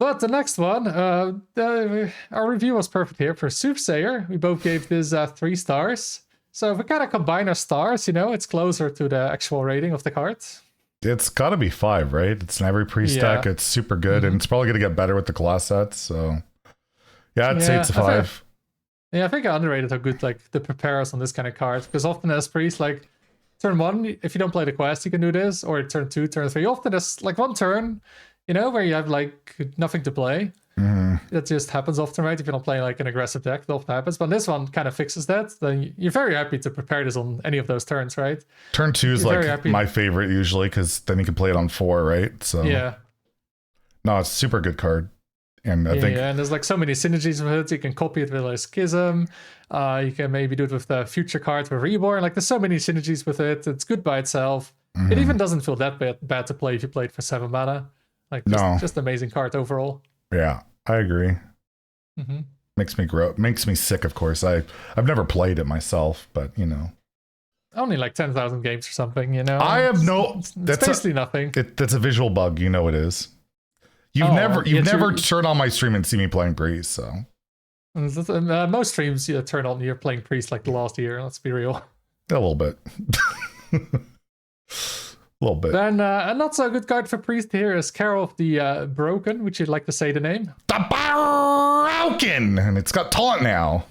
But the next one, our review was perfect here for Soothsayer. We both gave this 3 stars. So if we kind of combine our stars, it's closer to the actual rating of the card. It's got to be 5, right? It's in every priest deck. It's super good, and it's probably going to get better with the class sets. So yeah, I'd say it's a 5. I think I underrated how good like the preparers on this kind of card, because often as priest, like turn 1, if you don't play the quest, you can do this, or turn 2, turn 3. Often there's like one turn, where you have like nothing to play. That just happens often, right? If you don't play like an aggressive deck, that often happens. But this one kind of fixes that. Then you're very happy to prepare this on any of those turns, right? Turn 2 is like my favorite usually, because then you can play it on 4, right? So yeah. No, it's a super good card. And I think and there's like so many synergies with it. You can copy it with like Schism. You can maybe do it with the future card with Reborn. Like there's so many synergies with it. It's good by itself. It even doesn't feel that bad to play if you play it for 7 mana. Like just amazing card overall. Yeah, I agree. Makes me sick, of course. I've never played it myself, but only like 10,000 games or something. I have it's basically nothing. That's a visual bug. It is. You've never turned on my stream and see me playing Priest, so most streams you turn on, you're playing Priest like the last year. Let's be real. A little bit. A little bit. Then a not so good card for Priest here is Carol of the Broken. Would you like to say the name? The Broken, and it's got taunt now.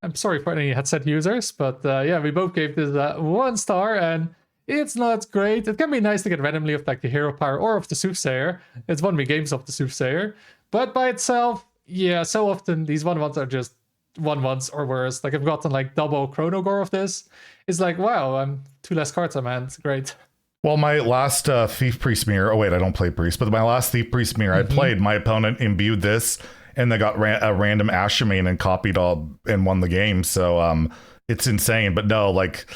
I'm sorry for any headset users, but we both gave this 1 star, and it's not great. It can be nice to get randomly of like the Hero Power or of the Soothsayer. It's 1v games of the Soothsayer, But by itself, yeah, so often these 1/1s are just 1/1s or worse. Like I've gotten like double Chronogore of this. It's like, wow, I'm 2 less cards on hand. It's great. Well, my last Thief Priest Mirror. Oh wait, I don't play Priest, but my last Thief Priest Mirror I played. My opponent imbued this, and they got a random Ashermain and copied all and won the game. So it's insane. But no, like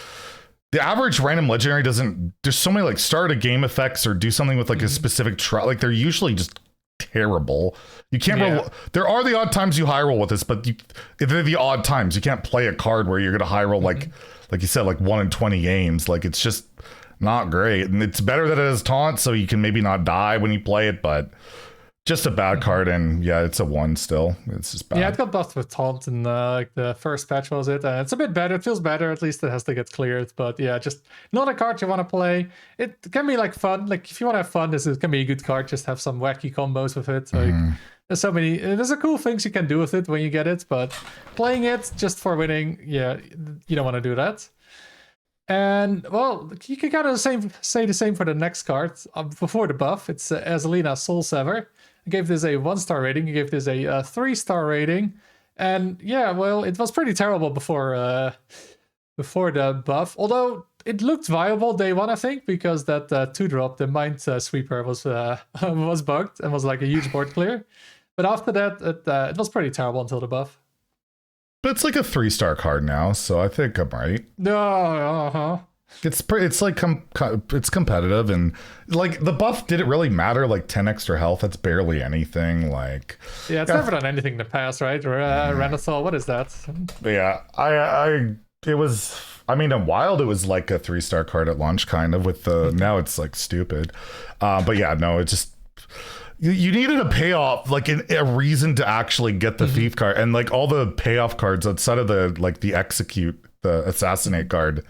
the average random legendary doesn't. There's so many like start a game effects or do something with like a specific like they're usually just terrible. You can't roll. There are the odd times you high roll with this, but they're the odd times. You can't play a card where you're gonna high roll like you said, like 1 in 20 games. Like it's just not great. And it's better that it has taunt, so you can maybe not die when you play it, but just a bad card. And yeah, it's a 1 still. It's just bad. Yeah, it got buffed with taunt in like the first patch, was it? It's a bit better. It feels better. At least it has to get cleared. But yeah, just not a card you want to play. It can be like fun. Like if you want to have fun, this can be a good card. Just have some wacky combos with it. Like there's so many. There's a cool things you can do with it when you get it. But playing it just for winning, yeah, you don't want to do that. And well, you can kind of say the same for the next card before the buff. It's Azalina Soul Sever. I gave this a 1-star rating. You gave this a 3-star rating, and yeah, well, it was pretty terrible before the buff. Although it looked viable day 1, I think, because that 2-drop, the Mind Sweeper, was bugged and was like a huge board clear. But after that, it was pretty terrible until the buff. But it's like a 3-star card now, so I think I'm right. No, It's like it's competitive, and like the buff didn't really matter. Like 10 extra health, that's barely anything. Like yeah, it's never done anything in the past, right? Or Renathal, what is that? Yeah, it was. I mean, in Wild, it was like a 3-star card at launch, kind of. With the now, it's like stupid. But yeah, no, it just. You needed a payoff, like a reason to actually get the thief card, and like all the payoff cards outside of the execute, the assassinate card,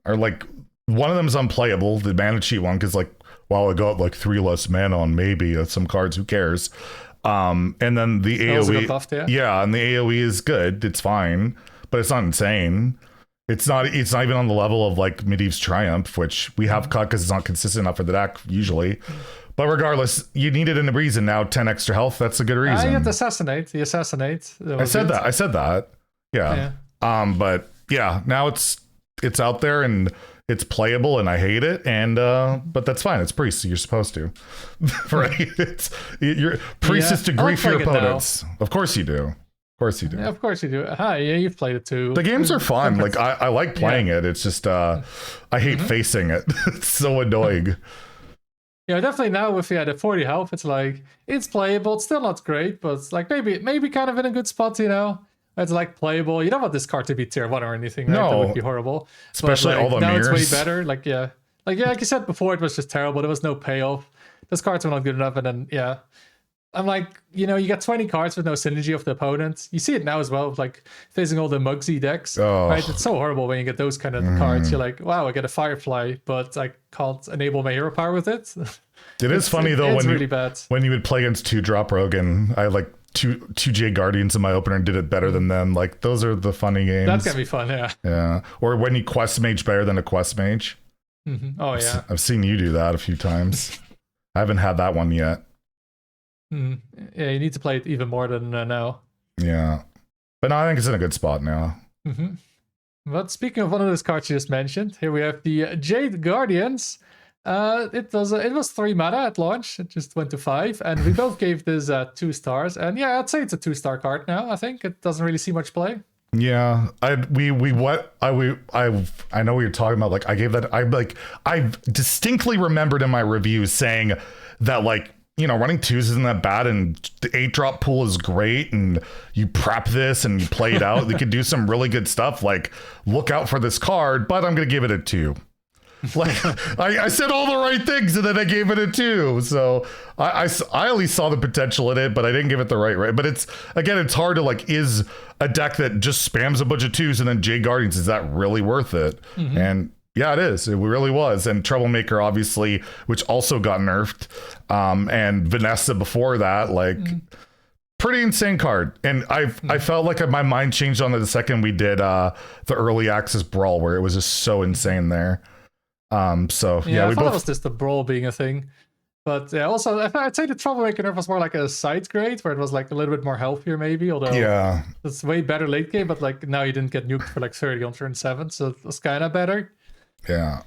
are like one of them is unplayable. The mana cheat one, because like, well, I got like 3 less mana on maybe some cards. Who cares? And then the AOE, buffed, yeah, and the AOE is good. It's fine, but it's not insane. It's not even on the level of like Medivh's Triumph, which we have cut because it's not consistent enough for the deck usually. But regardless, you needed a reason now. 10 extra health. That's a good reason. You have to assassinate. The assassinate. I said that. Yeah. But yeah, now it's out there and it's playable, and I hate it. And but that's fine. It's priest. So you're supposed to, right? Your priest is to grief your opponents. Of course you do. Of course you do. Yeah, of course you do. Hi, yeah, you've played it too. The games are fun. Like I like playing it. It's just I hate facing it. It's so annoying. Yeah, definitely now with the 40 health, it's like it's playable. It's still not great, but it's like maybe kind of in a good spot, you know. It's like playable. You don't want this card to be tier 1 or anything, right? No, that would be horrible. Especially but, like, all the now mirrors. It's way better. Like you said before, it was just terrible. There was no payoff. Those cards were not good enough, and then yeah. I'm like, you know, you get 20 cards with no synergy of the opponent. You see it now as well, like facing all the Mugsy decks, right? It's so horrible when you get those kind of cards. You're like, wow, I get a Firefly, but I can't enable my hero power with it. It is funny though when really bad. When you would play against 2-drop Rogue, and I like two Jade Guardians in my opener and did it better than them. Like those are the funny games. That's gonna be fun, yeah. Yeah, or when you Quest Mage better than a Quest Mage. Oh yeah, I've seen you do that a few times. I haven't had that one yet. Yeah, you need to play it even more than now. Yeah, but no, I think it's in a good spot now. But speaking of one of those cards you just mentioned, here we have the Jade Guardians. It was 3 mana at launch. It just went to 5, and we both gave this 2 stars. And yeah, I'd say it's a 2-star card now. I think it doesn't really see much play. Yeah, I know what you're talking about. Like I gave that. I distinctly remembered in my review saying that like, you know, running 2s isn't that bad, and the 8-drop pool is great, and you prep this and you play it out. They could do some really good stuff. Like look out for this card, but I'm gonna give it a 2. Like I said all the right things, and then I gave it a 2. So I at least saw the potential in it, but I didn't give it the right. But it's hard to like, is a deck that just spams a bunch of 2s and then Jade Guardians, is that really worth it? And yeah, it is. It really was. And Troublemaker, obviously, which also got nerfed. And Vanessa before that, like pretty insane card. And I felt like my mind changed on it the second we did the early access brawl, where it was just so insane there. So yeah, I thought it was just the brawl being a thing. But yeah, also I'd say the Troublemaker nerf was more like a side grade where it was like a little bit more healthier maybe, although Yeah. it's way better late game, but like now you didn't get nuked for like 30 on turn 7, so it was kind of better. Yeah.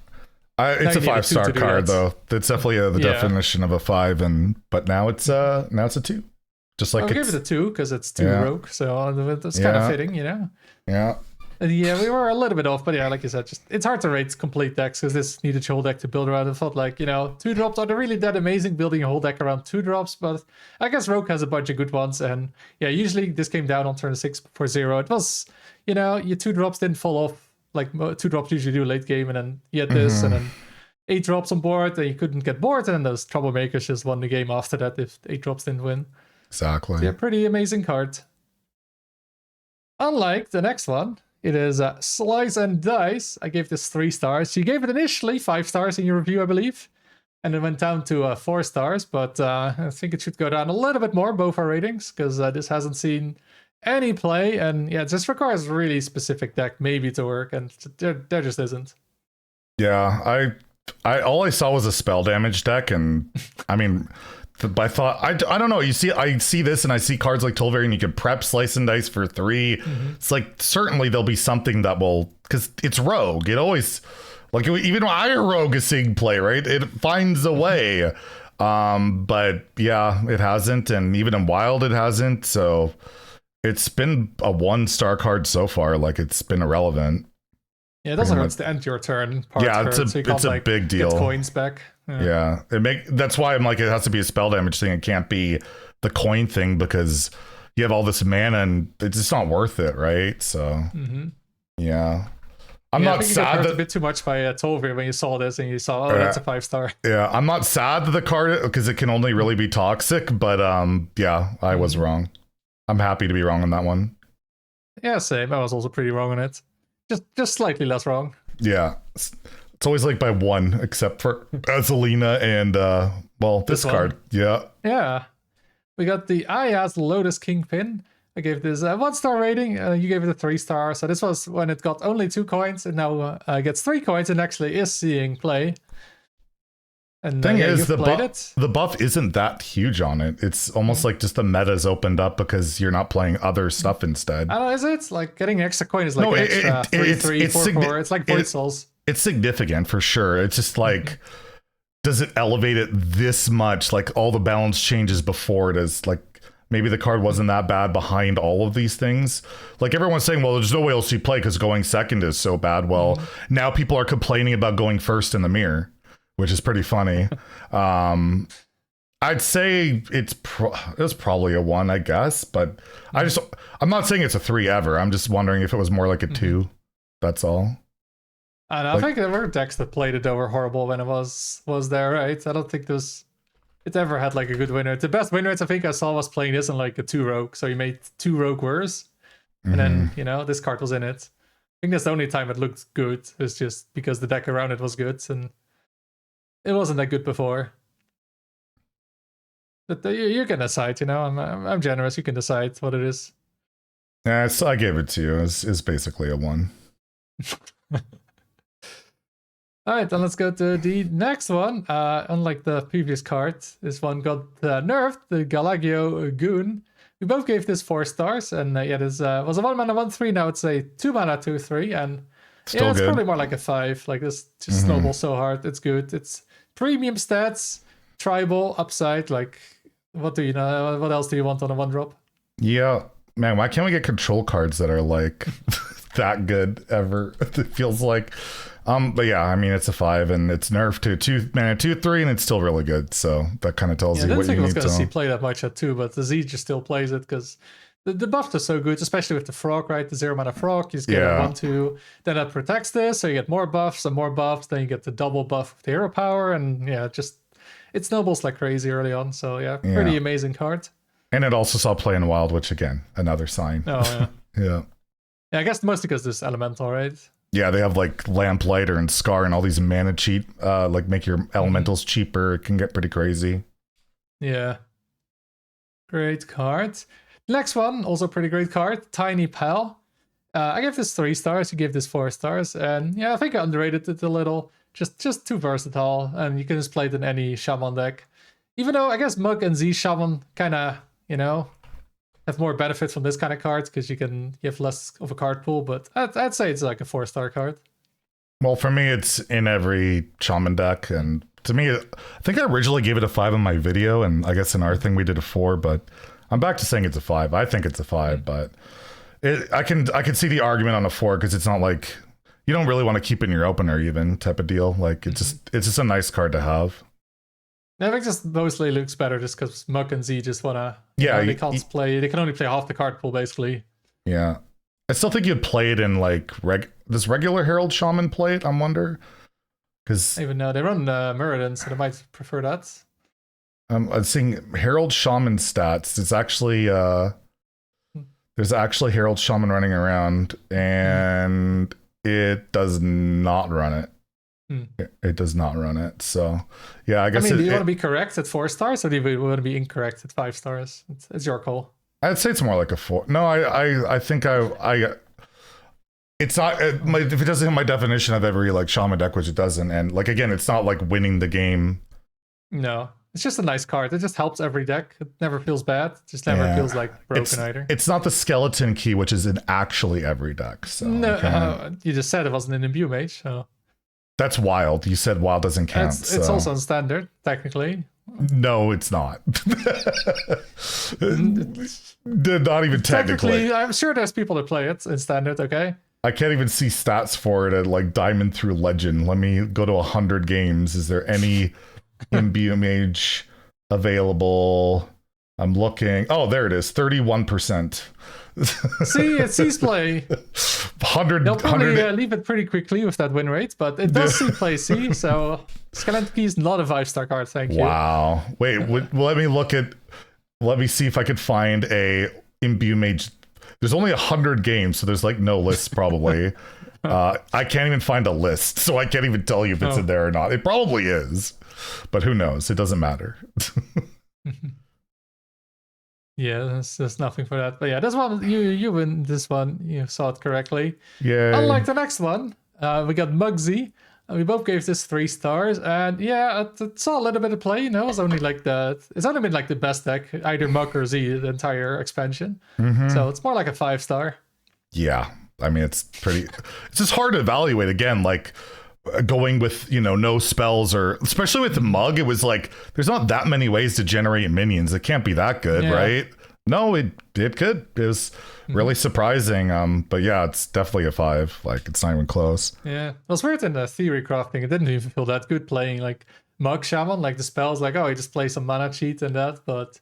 It's a you need a 5-star two to do card that. though. It's definitely the Yeah. definition of a 5, but now it's a 2. Just like I gave it a 2 because it's 2 Yeah. rogue, so it's kind of fitting, you know? Yeah. Yeah, we were a little bit off, but yeah, like you said, just it's hard to rate complete decks because this needed your whole deck to build around. I felt like, 2 drops are really that amazing building a whole deck around 2 drops, but I guess Rogue has a bunch of good ones. And yeah, usually this came down on turn 6 for 0. It was, your 2 drops didn't fall off like 2 drops usually do late game, and then you had this, and then 8 drops on board, and you couldn't get bored, and then those Troublemakers just won the game after that if 8 drops didn't win. Exactly. So yeah, pretty amazing card. Unlike the next one, it is Slice and Dice. I gave this 3 stars. You gave it initially 5 stars in your review, I believe. And it went down to 4 stars, but I think it should go down a little bit more, both our ratings, because this hasn't seen any play. And yeah, it just requires a really specific deck maybe to work, and there just isn't. Yeah, I all I saw was a spell damage deck, and I mean, I thought I don't know. I see this, and I see cards like Tolvari, and you can prep Slice and Dice for 3. It's like certainly there'll be something that will, because it's Rogue. It always, like, even Iron Rogue is seeing play, right? It finds a way. But yeah, it hasn't, and even in Wild it hasn't. So it's been a 1-star card so far. Like, it's been irrelevant. Yeah, it doesn't hurt to end your turn. Yeah, it's a big deal. Get coins back. Yeah, that's why I'm like, it has to be a spell damage thing. It can't be the coin thing, because you have all this mana and it's just not worth it, right? So yeah, I'm not sad that a bit too much by Tolvari when you saw this and you saw, that's a 5-star. Yeah, I'm not sad that the card, because it can only really be toxic. But yeah, I was wrong. I'm happy to be wrong on that one. Yeah, same. I was also pretty wrong on it. Just slightly less wrong. Yeah. It's always like by 1, except for Azalina and, this card. Yeah. Yeah. We got the Ayaz Lotus Kingpin. I gave this a 1-star rating. You gave it a 3-star. So this was when it got only 2 coins, and now gets 3 coins and actually is seeing play. And thing is, the buff isn't that huge on it. It's almost like just the meta's opened up because you're not playing other stuff instead. I don't know, is it? Like getting an extra coin is like extra 3, 4, 4. It's like Void Souls. It's significant for sure. It's just like, does it elevate it this much? Like all the balance changes before it is like, maybe the card wasn't that bad behind all of these things. Like everyone's saying, well, there's no way else see play because going second is so bad. Well, now people are complaining about going first in the mirror, which is pretty funny. I'd say it's probably a 1, I guess, but I'm not saying it's a 3 ever. I'm just wondering if it was more like a 2. That's all. And I think there were decks that played it over horrible when it was there, right? I don't think it ever had like a good win rate. The best win rates I think I saw was playing this in like a 2 rogue, so you made 2 rogue worse, and then this card was in it. I think that's the only time it looked good. It's just because the deck around it was good, and it wasn't that good before. But you can decide, I'm generous. You can decide what it is. Yeah, so I gave it to you. It's basically a 1. All right, then let's go to the next one. Unlike the previous card, this one got nerfed, the Galagio Goon. We both gave this 4 stars, and this was a 1 mana 1/3. Now it's a 2 mana 2/3, and it's good. Probably more like a 5. Like this just snowballs so hard. It's good. It's premium stats, tribal upside. Like what else do you want on a 1-drop? Yeah, man, why can't we get control cards that are like that good ever? It feels like. But yeah, I mean, it's a 5 and it's nerfed to 2 mana 2/3, and it's still really good. So that kind of tells you what you need to know. I didn't think I was going to see play that much at 2, but the Z just still plays it because the buff is so good, especially with the frog, right? The 0 mana frog, you just get a 1/2. Then that protects this, so you get more buffs and more buffs. Then you get the double buff with the hero power, and it snowballs like crazy early on. So pretty amazing card. And it also saw play in Wild, which again, another sign. Oh yeah. Yeah, I guess mostly because this elemental, right? Yeah, they have like Lamplighter and Scar and all these mana cheat, like make your elementals cheaper. It can get pretty crazy. Yeah. Great card. Next one, also pretty great card, Tiny Pal. I gave this 3 stars, you gave this 4 stars, and I think I underrated it a little. Just too versatile, and you can just play it in any Shaman deck. Even though I guess Mug and Z Shaman kind of, have more benefit from this kind of card because you have less of a card pool. But I'd say it's like a 4-star card. Well, for me, it's in every shaman deck, and to me, I think I originally gave it a 5 in my video, and I guess in our thing we did a 4, but I'm back to saying it's a 5. I think it's a 5, but I can see the argument on a 4 because it's not like you don't really want to keep it in your opener even type of deal. Like it's just a nice card to have. I think just mostly looks better just because Mug and Z just wanna they can only play half the card pool basically. Yeah. I still think you'd play it in like does regular Herald Shaman play it? I wonder. Because I even know they run Muradin, so they might prefer that. I'm seeing Herald Shaman stats. It's actually there's actually Herald Shaman running around, and it does not run it. It does not run it. So yeah, I guess. Do you want to be correct at 4 stars, or do you want to be incorrect at 5 stars? It's your call. I'd say it's more like a 4. No, I think I it's not if it doesn't hit my definition of every like shaman deck, which it doesn't, and like again, it's not like winning the game. No, it's just a nice card. It just helps every deck. It never feels bad. It just never feels like broken either. It's not the skeleton key, which is in actually every deck. So no, you just said it wasn't an Imbue Mage, so that's wild. You said wild doesn't count. It's also on standard, technically. No, it's not. Not even technically. I'm sure there's people that play it in standard, okay? I can't even see stats for it at like Diamond through Legend. Let me go to 100 games. Is there any Imbue Mage available? I'm looking. Oh, there it is. 31%. See, it sees play. 100. They'll probably leave it pretty quickly with that win rate, but it does see play, see? So Skeleton Key is not a 5-star card, thank you. Wow. Wait, let me see if I could find a Imbue Mage. There's only 100 games, so there's like no lists probably. I can't even find a list, so I can't even tell you if it's in there or not. It probably is, but who knows? It doesn't matter. Yeah, there's nothing for that. But yeah, this one, you win this one. You saw it correctly. Yeah. Unlike the next one, we got Mugsy. We both gave this 3 stars, and yeah, it saw a little bit of play. It's only been like the best deck, either Mug or Z, the entire expansion. So it's more like a 5-star. Yeah, I mean it's just hard to evaluate again. Like going with no spells, or especially with the Mug, it was like there's not that many ways to generate minions. It can't be that good, right? No, it could. It was really surprising. But yeah, it's definitely a 5. Like it's not even close. Yeah, it was weird in the theory crafting. It didn't even feel that good playing like Mug Shaman. Like the spells, like you just play some mana cheat and that. But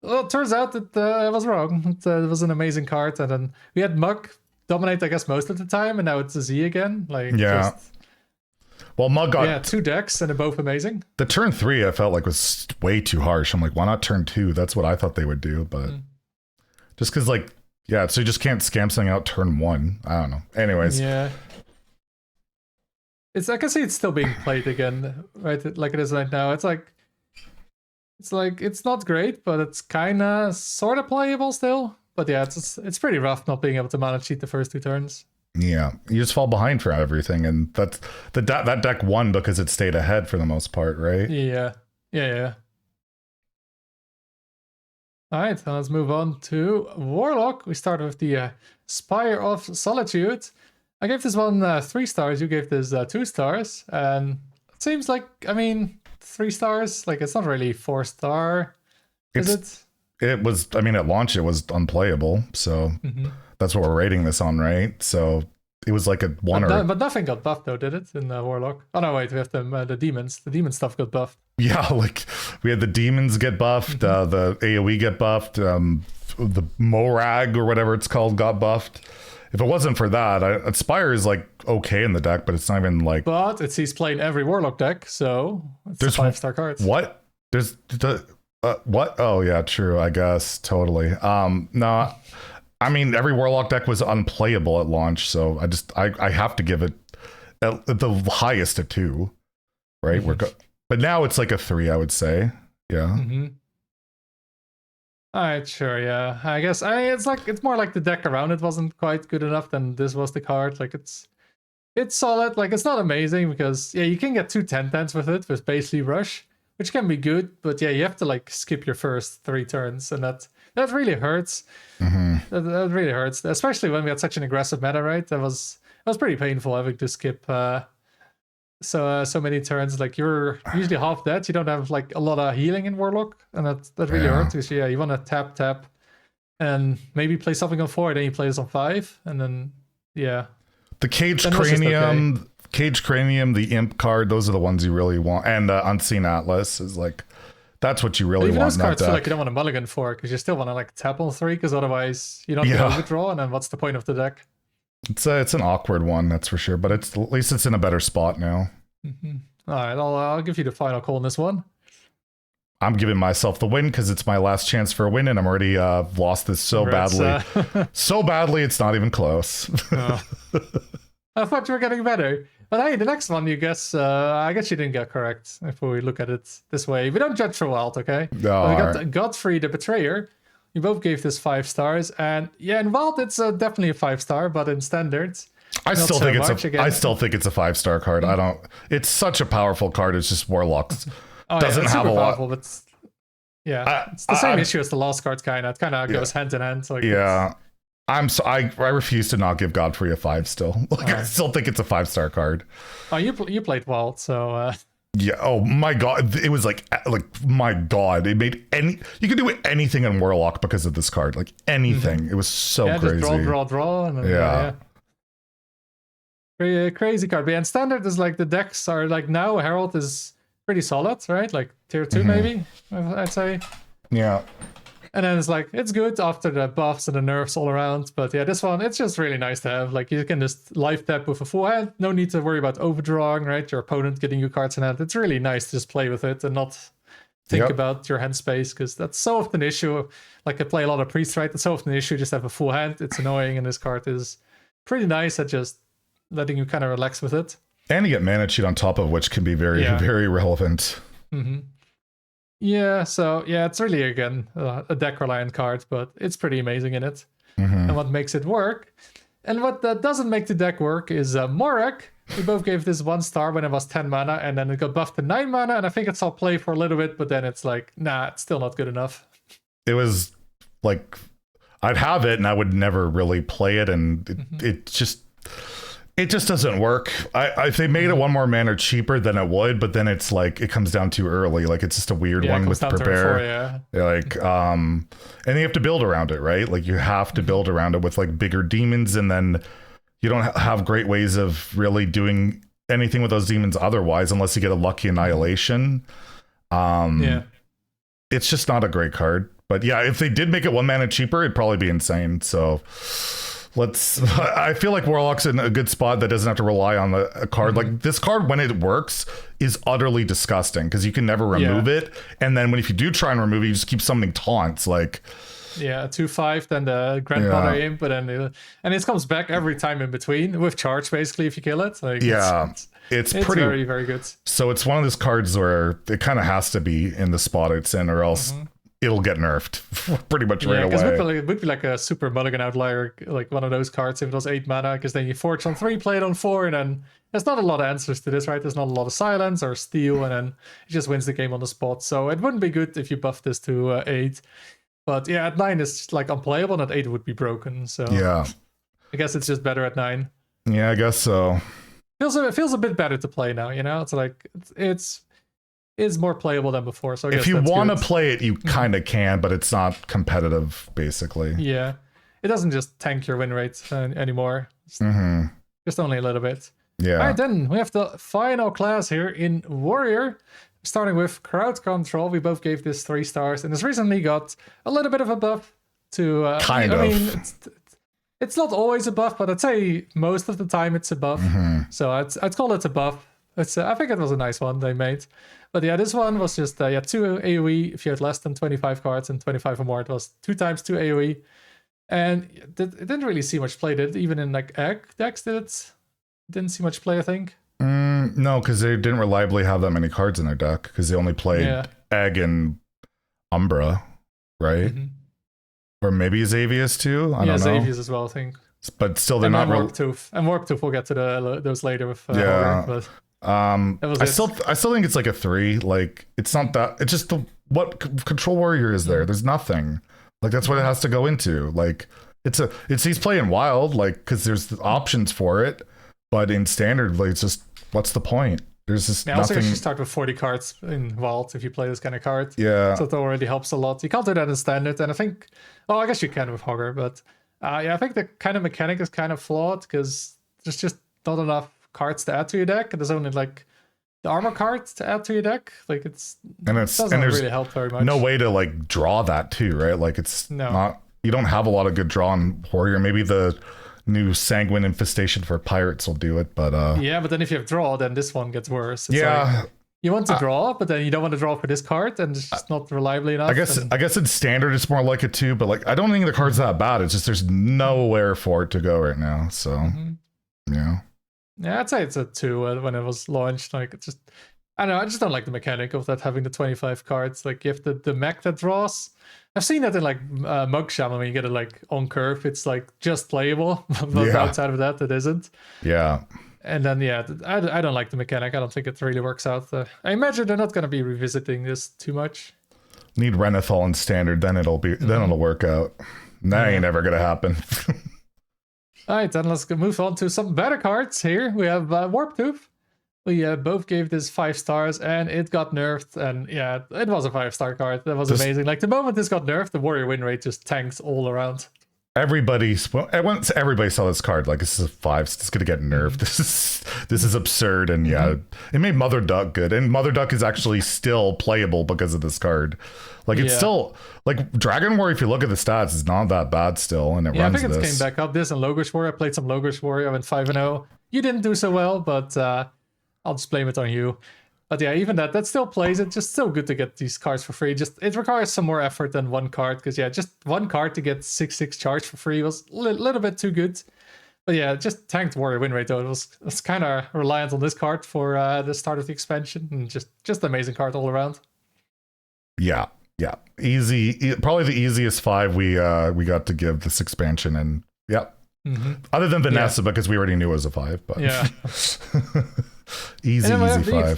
well, it turns out that I was wrong. It was an amazing card, and then we had Mug dominate, I guess, most of the time, and now it's a Z again. Like well, Mug got 2 decks, and they're both amazing. The turn 3 I felt like was way too harsh. I'm like, why not turn 2? That's what I thought they would do, but just because so you just can't scam something out turn 1. I don't know. Anyways, yeah, I can see it's still being played again, right? Like it is right now. It's not great, but it's kind of sort of playable still. But yeah, it's pretty rough not being able to mana cheat the first 2 turns. Yeah, you just fall behind for everything, and that deck won because it stayed ahead for the most part, right? Yeah. All right, let's move on to Warlock. We start with the Spire of Solitude. I gave this one 3 stars. You gave this 2 stars, and it seems like 3 stars. Like it's not really 4-star, is it? It was. I mean, at launch it was unplayable, so. That's what we're rating this on, right? So it was like a 1 but nothing got buffed though, did it? In Warlock? Oh no, wait, we have the demons. The demon stuff got buffed. Yeah, like we had the demons get buffed, the AoE get buffed, the Morag or whatever it's called got buffed. If it wasn't for that, Spire is like okay in the deck, but it's not even like. But it sees play in every Warlock deck, so it's a 5-star card. What? There's what? Oh yeah, true. I guess totally. No. I mean, every Warlock deck was unplayable at launch, so I have to give it at the highest a 2, right? But now it's like a 3, I would say. Yeah. All right, sure, yeah. I guess it's more like the deck around it wasn't quite good enough than this was the card. Like it's solid. Like it's not amazing because you can get 2 10/10s with it with basically Rush, which can be good, but yeah, you have to like skip your first 3 turns, and that really hurts. That really hurts, especially when we had such an aggressive meta, right? That was pretty painful having to skip so many turns. Like you're usually half dead. You don't have like a lot of healing in Warlock, and that really hurts. Because yeah, you want to tap, and maybe play something on 4, then you play this on 5, and then yeah. The Cage Cranium, the Imp card, those are the ones you really want, and Unseen Atlas is like. That's what you really want. Those cards feel like you don't want to mulligan for, because you still want to like tap on 3, because otherwise you don't get overdraw, and then what's the point of the deck? It's an awkward one, that's for sure, but at least it's in a better spot now. All right, I'll give you the final call on this one. I'm giving myself the win because it's my last chance for a win, and I'm already lost this so badly. So badly, it's not even close. I thought you were getting better. But hey, the next one, you guess, I guess you didn't get correct if we look at it this way. We don't judge for wild, okay? No, we got Godfrey the Betrayer. You both gave this 5 stars. And yeah, in wild, it's definitely a 5-star, but in standards, I still think it's a 5-star card. It's such a powerful card. It's just Warlocks. Doesn't have a lot. Powerful, but it's the same issue as the Lost cards, kind of. It kind of goes hand in hand. So I refuse to not give Godfrey a 5 still. I still think it's a 5-star card. Oh, you played Wild, so yeah. Oh my god, it was like my god, it made you could do anything in Warlock because of this card, like anything. It was so crazy. Just draw, and then, crazy card. But yeah, and standard is like the decks are like now Herald is pretty solid, right? Like tier 2 maybe, I'd say. Yeah. And then it's like, it's good after the buffs and the nerfs all around. But yeah, this one, it's just really nice to have. Like, you can just live tap with a full hand. No need to worry about overdrawing, right? Your opponent getting you cards in hand. It's really nice to just play with it and not think about your hand space, because that's so often an issue. Like, I play a lot of Priest, right? That's so often an issue. Just have a full hand. It's annoying, and this card is pretty nice at just letting you kind of relax with it. And you get mana cheat on top of, which can be very, very relevant. Yeah, so yeah, it's really, again, a deck reliant card, but it's pretty amazing in it. And what makes it work, and what doesn't make the deck work, is Morak. We both gave this 1 star when it was 10 mana, and then it got buffed to 9 mana, and I think it's all play for a little bit, but then it's like, nah, it's still not good enough. It was like, I'd have it, and I would never really play it, and it just doesn't work. If they made it 1 more mana cheaper, then it would, but then it's like it comes down too early. Like, it's just a weird one with prepare. And you have to build around it, right? Like, you have to build around it with like bigger demons, and then you don't have great ways of really doing anything with those demons otherwise, unless you get a lucky annihilation. It's just not a great card. But yeah, if they did make it 1 mana cheaper, it'd probably be insane. So I feel like Warlock's in a good spot that doesn't have to rely on a card. Like, this card, when it works, is utterly disgusting because you can never remove it. And then if you do try and remove it, you just keep summoning taunts. Like, yeah, 2/5, then the grandmother imp, but then and it comes back every time in between with charge, basically, if you kill it. Like, it's pretty very, very good. So it's one of those cards where it kind of has to be in the spot it's in, or else it'll get nerfed pretty much right away. Because it would be like a super mulligan outlier, like one of those cards if it was 8 mana, because then you forge on 3, play it on 4, and then there's not a lot of answers to this, right? There's not a lot of silence or steal, and then it just wins the game on the spot. So it wouldn't be good if you buff this to 8. But yeah, at 9 it's like unplayable, and at 8 it would be broken. So yeah, I guess it's just better at 9. Yeah, I guess so. It feels a bit better to play now, you know? It's like it's more playable than before. So I guess if you want to play it, you kind of can, but it's not competitive, basically. Yeah, it doesn't just tank your win rate anymore. Just only a little bit. Yeah. All right, then we have the final class here in Warrior, starting with Crowd Control. We both gave this 3 stars, and it's recently got a little bit of a buff to. I mean, it's not always a buff, but I'd say most of the time it's a buff. So I'd call it a buff. I think it was a nice one they made. But yeah, this one was just 2 AoE if you had less than 25 cards, and 25 or more, it was 2 times 2 AoE. And it didn't really see much play, did it? Even in like egg decks, didn't see much play, I think. No, because they didn't reliably have that many cards in their deck, because they only played Egg and Umbra, right? Or maybe Xavius too? I don't know. Xavius as well, I think. But still, they're not... Warp Tooth. And Warp Tooth, we'll get to those later with Horror, but... That was I it. still think it's like a 3. Like it's not that. It's just what control warrior is there? There's nothing. Like that's what it has to go into. Like it's he's playing wild, like because there's options for it, but in standard, like it's just what's the point? There's just Yeah, also nothing. you start with 40 cards in Vault if you play this kind of card. Yeah, So that already helps a lot. You can't do that in standard, and I think, well, I guess you can with Hogger, but yeah, I think the kind of mechanic is kind of flawed because there's just not enough cards to add to your deck, and there's only like the armor card to add to your deck. Like it doesn't there's really help very much. no way to like draw that too, right? Like it's No. not. You don't have a lot of good draw on warrior. Maybe the new sanguine infestation for pirates will do it, but Yeah, but then if you have draw, then this one gets worse. It's yeah. like, you want to draw, but then you don't want to draw for this card, and it's just not reliably enough. I guess in standard it's more like it too, but like I don't think the card's that bad. It's just there's nowhere for it to go right now. So yeah. Yeah, I'd say it's a 2 when it was launched. Like it's just, I don't know, I just don't like the mechanic of that having the 25 cards. Like you have the mech that draws. I've seen that in like Mug Shaman when you get it like on curve, it's like just playable, but outside of that, it isn't. Yeah. And then yeah, I don't like the mechanic. I don't think it really works out. I imagine they're not going to be revisiting this too much. Need Renethal in standard, then it'll work out. That ain't ever gonna happen. All right, then let's move on to some better cards here. We have Warp Tooth. We both gave this 5 stars, and it got nerfed. And yeah, it was a 5-star card. That was amazing. Like the moment this got nerfed, the warrior win rate just tanks all around. Everybody saw this card like this is a 5. It's gonna get nerfed. This is absurd. And yeah, it made Mother Duck good, and Mother Duck is actually still playable because of this card. Like it's still like Dragon Warrior. If you look at the stats, it's not that bad still, and it runs. I think it came back up. This and Logos Warrior. I played some Logos Warrior. I went 5-0. You didn't do so well, but I'll just blame it on you. But yeah, even that still plays. It's just so good to get these cards for free. Just it requires some more effort than one card, because yeah, just one card to get 6/6 charge for free was a little bit too good. But yeah, just tanked warrior win rate though. It was kind of reliant on this card for the start of the expansion, and just amazing card all around. Yeah, easy. Probably the easiest 5 we got to give this expansion, and yeah. Other than Vanessa, because we already knew it was a 5. But yeah. easy 5.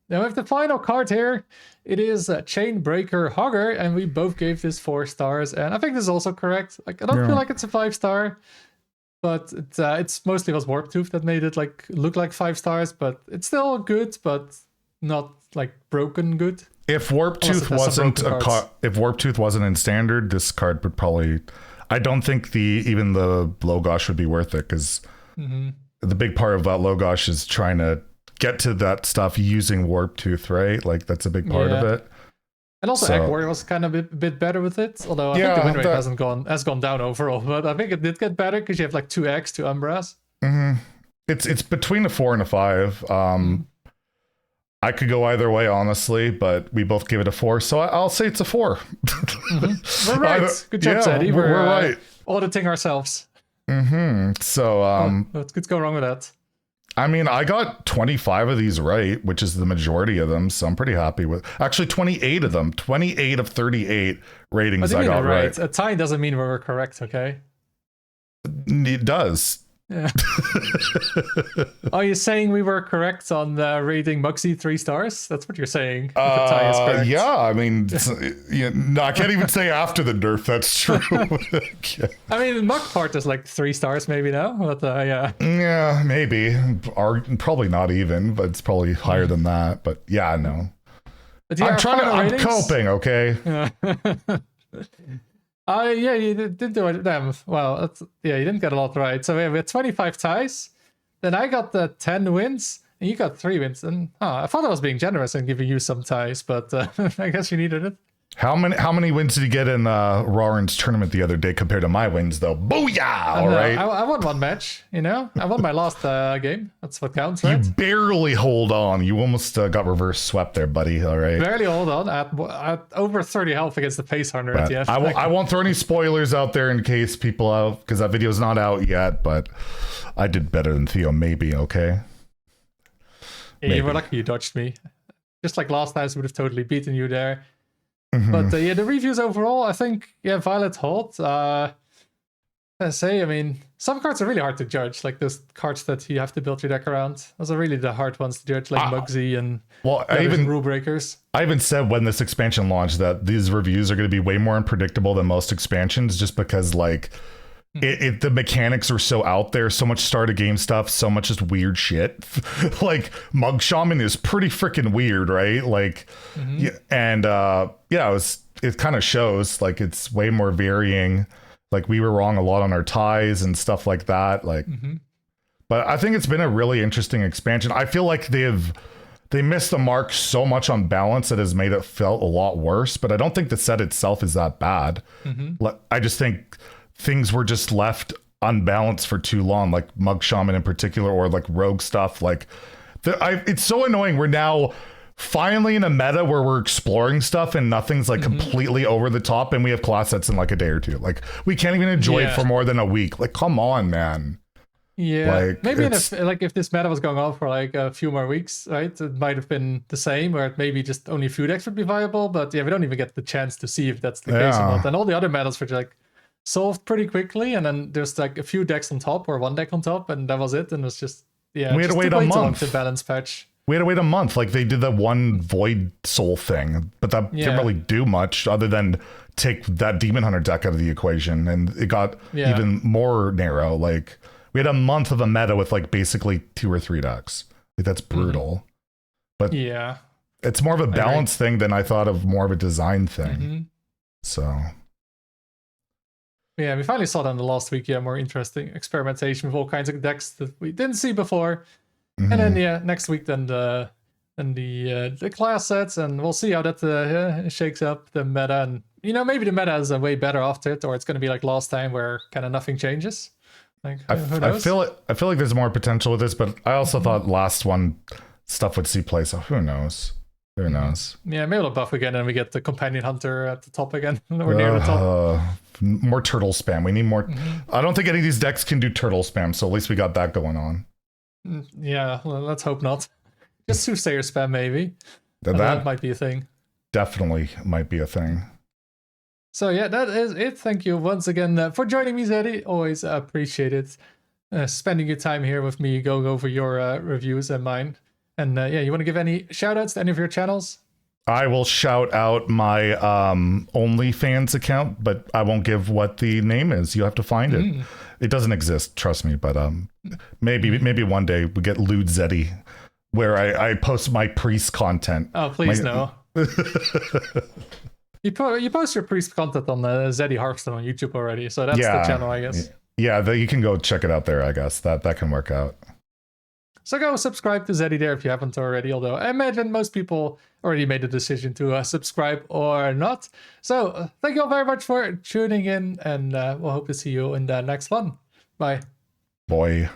Now we have the final card here. It is Chainbreaker Hogger, and we both gave this 4 stars, and I think this is also correct. Like I don't feel like it's a 5-star, but it's mostly was Warp Tooth that made it like look like 5 stars, but it's still good, but not like broken good. If Warp Tooth wasn't if Warp Tooth wasn't in standard, this card would probably. I don't think even the Logosh would be worth it, because the big part of that Logosh is trying to get to that stuff using Warp Tooth, right? Like that's a big part of it. And also Egg Warrior was kind of a bit better with it, although I think the win rate has gone down overall, but I think it did get better because you have like 2 Eggs, 2 Umbras. It's between a 4 and a 5. I could go either way, honestly, but we both give it a 4, so I'll say it's a 4. We're right. Good job, Zeddy. We're right. Auditing ourselves. So what could go wrong with that? I mean, I got 25 of these right, which is the majority of them, so I'm pretty happy with. Actually, 28 of them. 28 of 38 ratings I got right. A tie doesn't mean we were correct, okay? It does. Yeah. Are you saying we were correct on rating Mugsy 3 stars? That's what you're saying. The tie is correct. Yeah, I mean, no, I can't even say after the nerf. That's true. I mean, Mug part is like 3 stars maybe now, but yeah. Yeah, maybe. Probably not even, but it's probably higher than that. But yeah, no. But yeah, I'm coping, okay? Yeah, you did do it. Damn. Well, you didn't get a lot right. So we had 25 ties. Then I got the 10 wins, and you got 3 wins. And I thought I was being generous and giving you some ties, but I guess you needed it. How many wins did you get in Roran's tournament the other day compared to my wins, though? Booyah! All right. I won 1 match, I won my last game. That's what counts, right? You barely hold on. You almost got reverse swept there, buddy. All right. Barely hold on at over 30 health against the Pace Hunter at the end. I won't throw any spoilers out there in case people out, because that video's not out yet, but I did better than Theo, maybe, okay? Yeah, you were lucky you dodged me. Just like last time, I would have totally beaten you there. But the reviews overall, I think, Violet Holt, I say, I mean, some cards are really hard to judge, like those cards that you have to build your deck around. Those are really the hard ones to judge, like Muggsy and Well, the other rule breakers. I even said when this expansion launched that these reviews are going to be way more unpredictable than most expansions, just because like the mechanics are so out there, so much start of game stuff, so much just weird shit. Like Mug Shaman is pretty freaking weird, right? Like, yeah, and it kind of shows like it's way more varying. Like we were wrong a lot on our ties and stuff like that. Like, but I think it's been a really interesting expansion. I feel like they missed the mark so much on balance that has made it felt a lot worse. But I don't think the set itself is that bad. I just think things were just left unbalanced for too long, like Mug Shaman in particular, or like rogue stuff. Like, it's so annoying. We're now finally in a meta where we're exploring stuff and nothing's like completely over the top, and we have class sets in like a day or two. Like, we can't even enjoy it for more than a week. Like, come on, man. Yeah, like, maybe if this meta was going on for like a few more weeks, right? It might have been the same, or maybe just only a few decks would be viable. But yeah, we don't even get the chance to see if that's the case or not. And all the other metas were like solved pretty quickly, and then there's like a few decks on top or one deck on top, and that was it. And it was just we had to wait a month to balance patch. We had to wait a month. Like they did that one Void Soul thing, but that didn't really do much other than take that Demon Hunter deck out of the equation, and it got even more narrow. Like we had a month of a meta with like basically 2 or 3 decks. Like that's brutal. But yeah, it's more of a balance thing than I thought of more of a design thing. So yeah, we finally saw that in the last week. Yeah, more interesting experimentation with all kinds of decks that we didn't see before. And then next week then the class sets, and we'll see how that shakes up the meta. And maybe the meta is way better after it, or it's going to be like last time where kind of nothing changes. Like who knows? I feel like there's more potential with this, but I also thought last one stuff would see play. So who knows? Who knows? Yeah, maybe we'll buff again, and we get the companion hunter at the top again. We're near the top. More turtle spam. We need more. I don't think any of these decks can do turtle spam, so at least we got that going on. Yeah, well, let's hope not. Just soothsayer spam, maybe. That might be a thing. Definitely might be a thing. So yeah, that is it. Thank you once again for joining me, Zeddy. Always appreciate it. Spending your time here with me, going over your reviews and mine. And you want to give any shout outs to any of your channels? I will shout out my OnlyFans account, but I won't give what the name is. You have to find it. It doesn't exist, trust me. But maybe one day we get Lewd Zeddy, where I post my priest content. Oh, please no. You post your priest content on the Zeddy Hearthstone on YouTube already, so that's the channel, I guess. Yeah, you can go check it out there, I guess. That can work out. So go subscribe to Zeddy there if you haven't already, although I imagine most people already made the decision to subscribe or not. So thank you all very much for tuning in, and we'll hope to see you in the next one. Bye. Boy.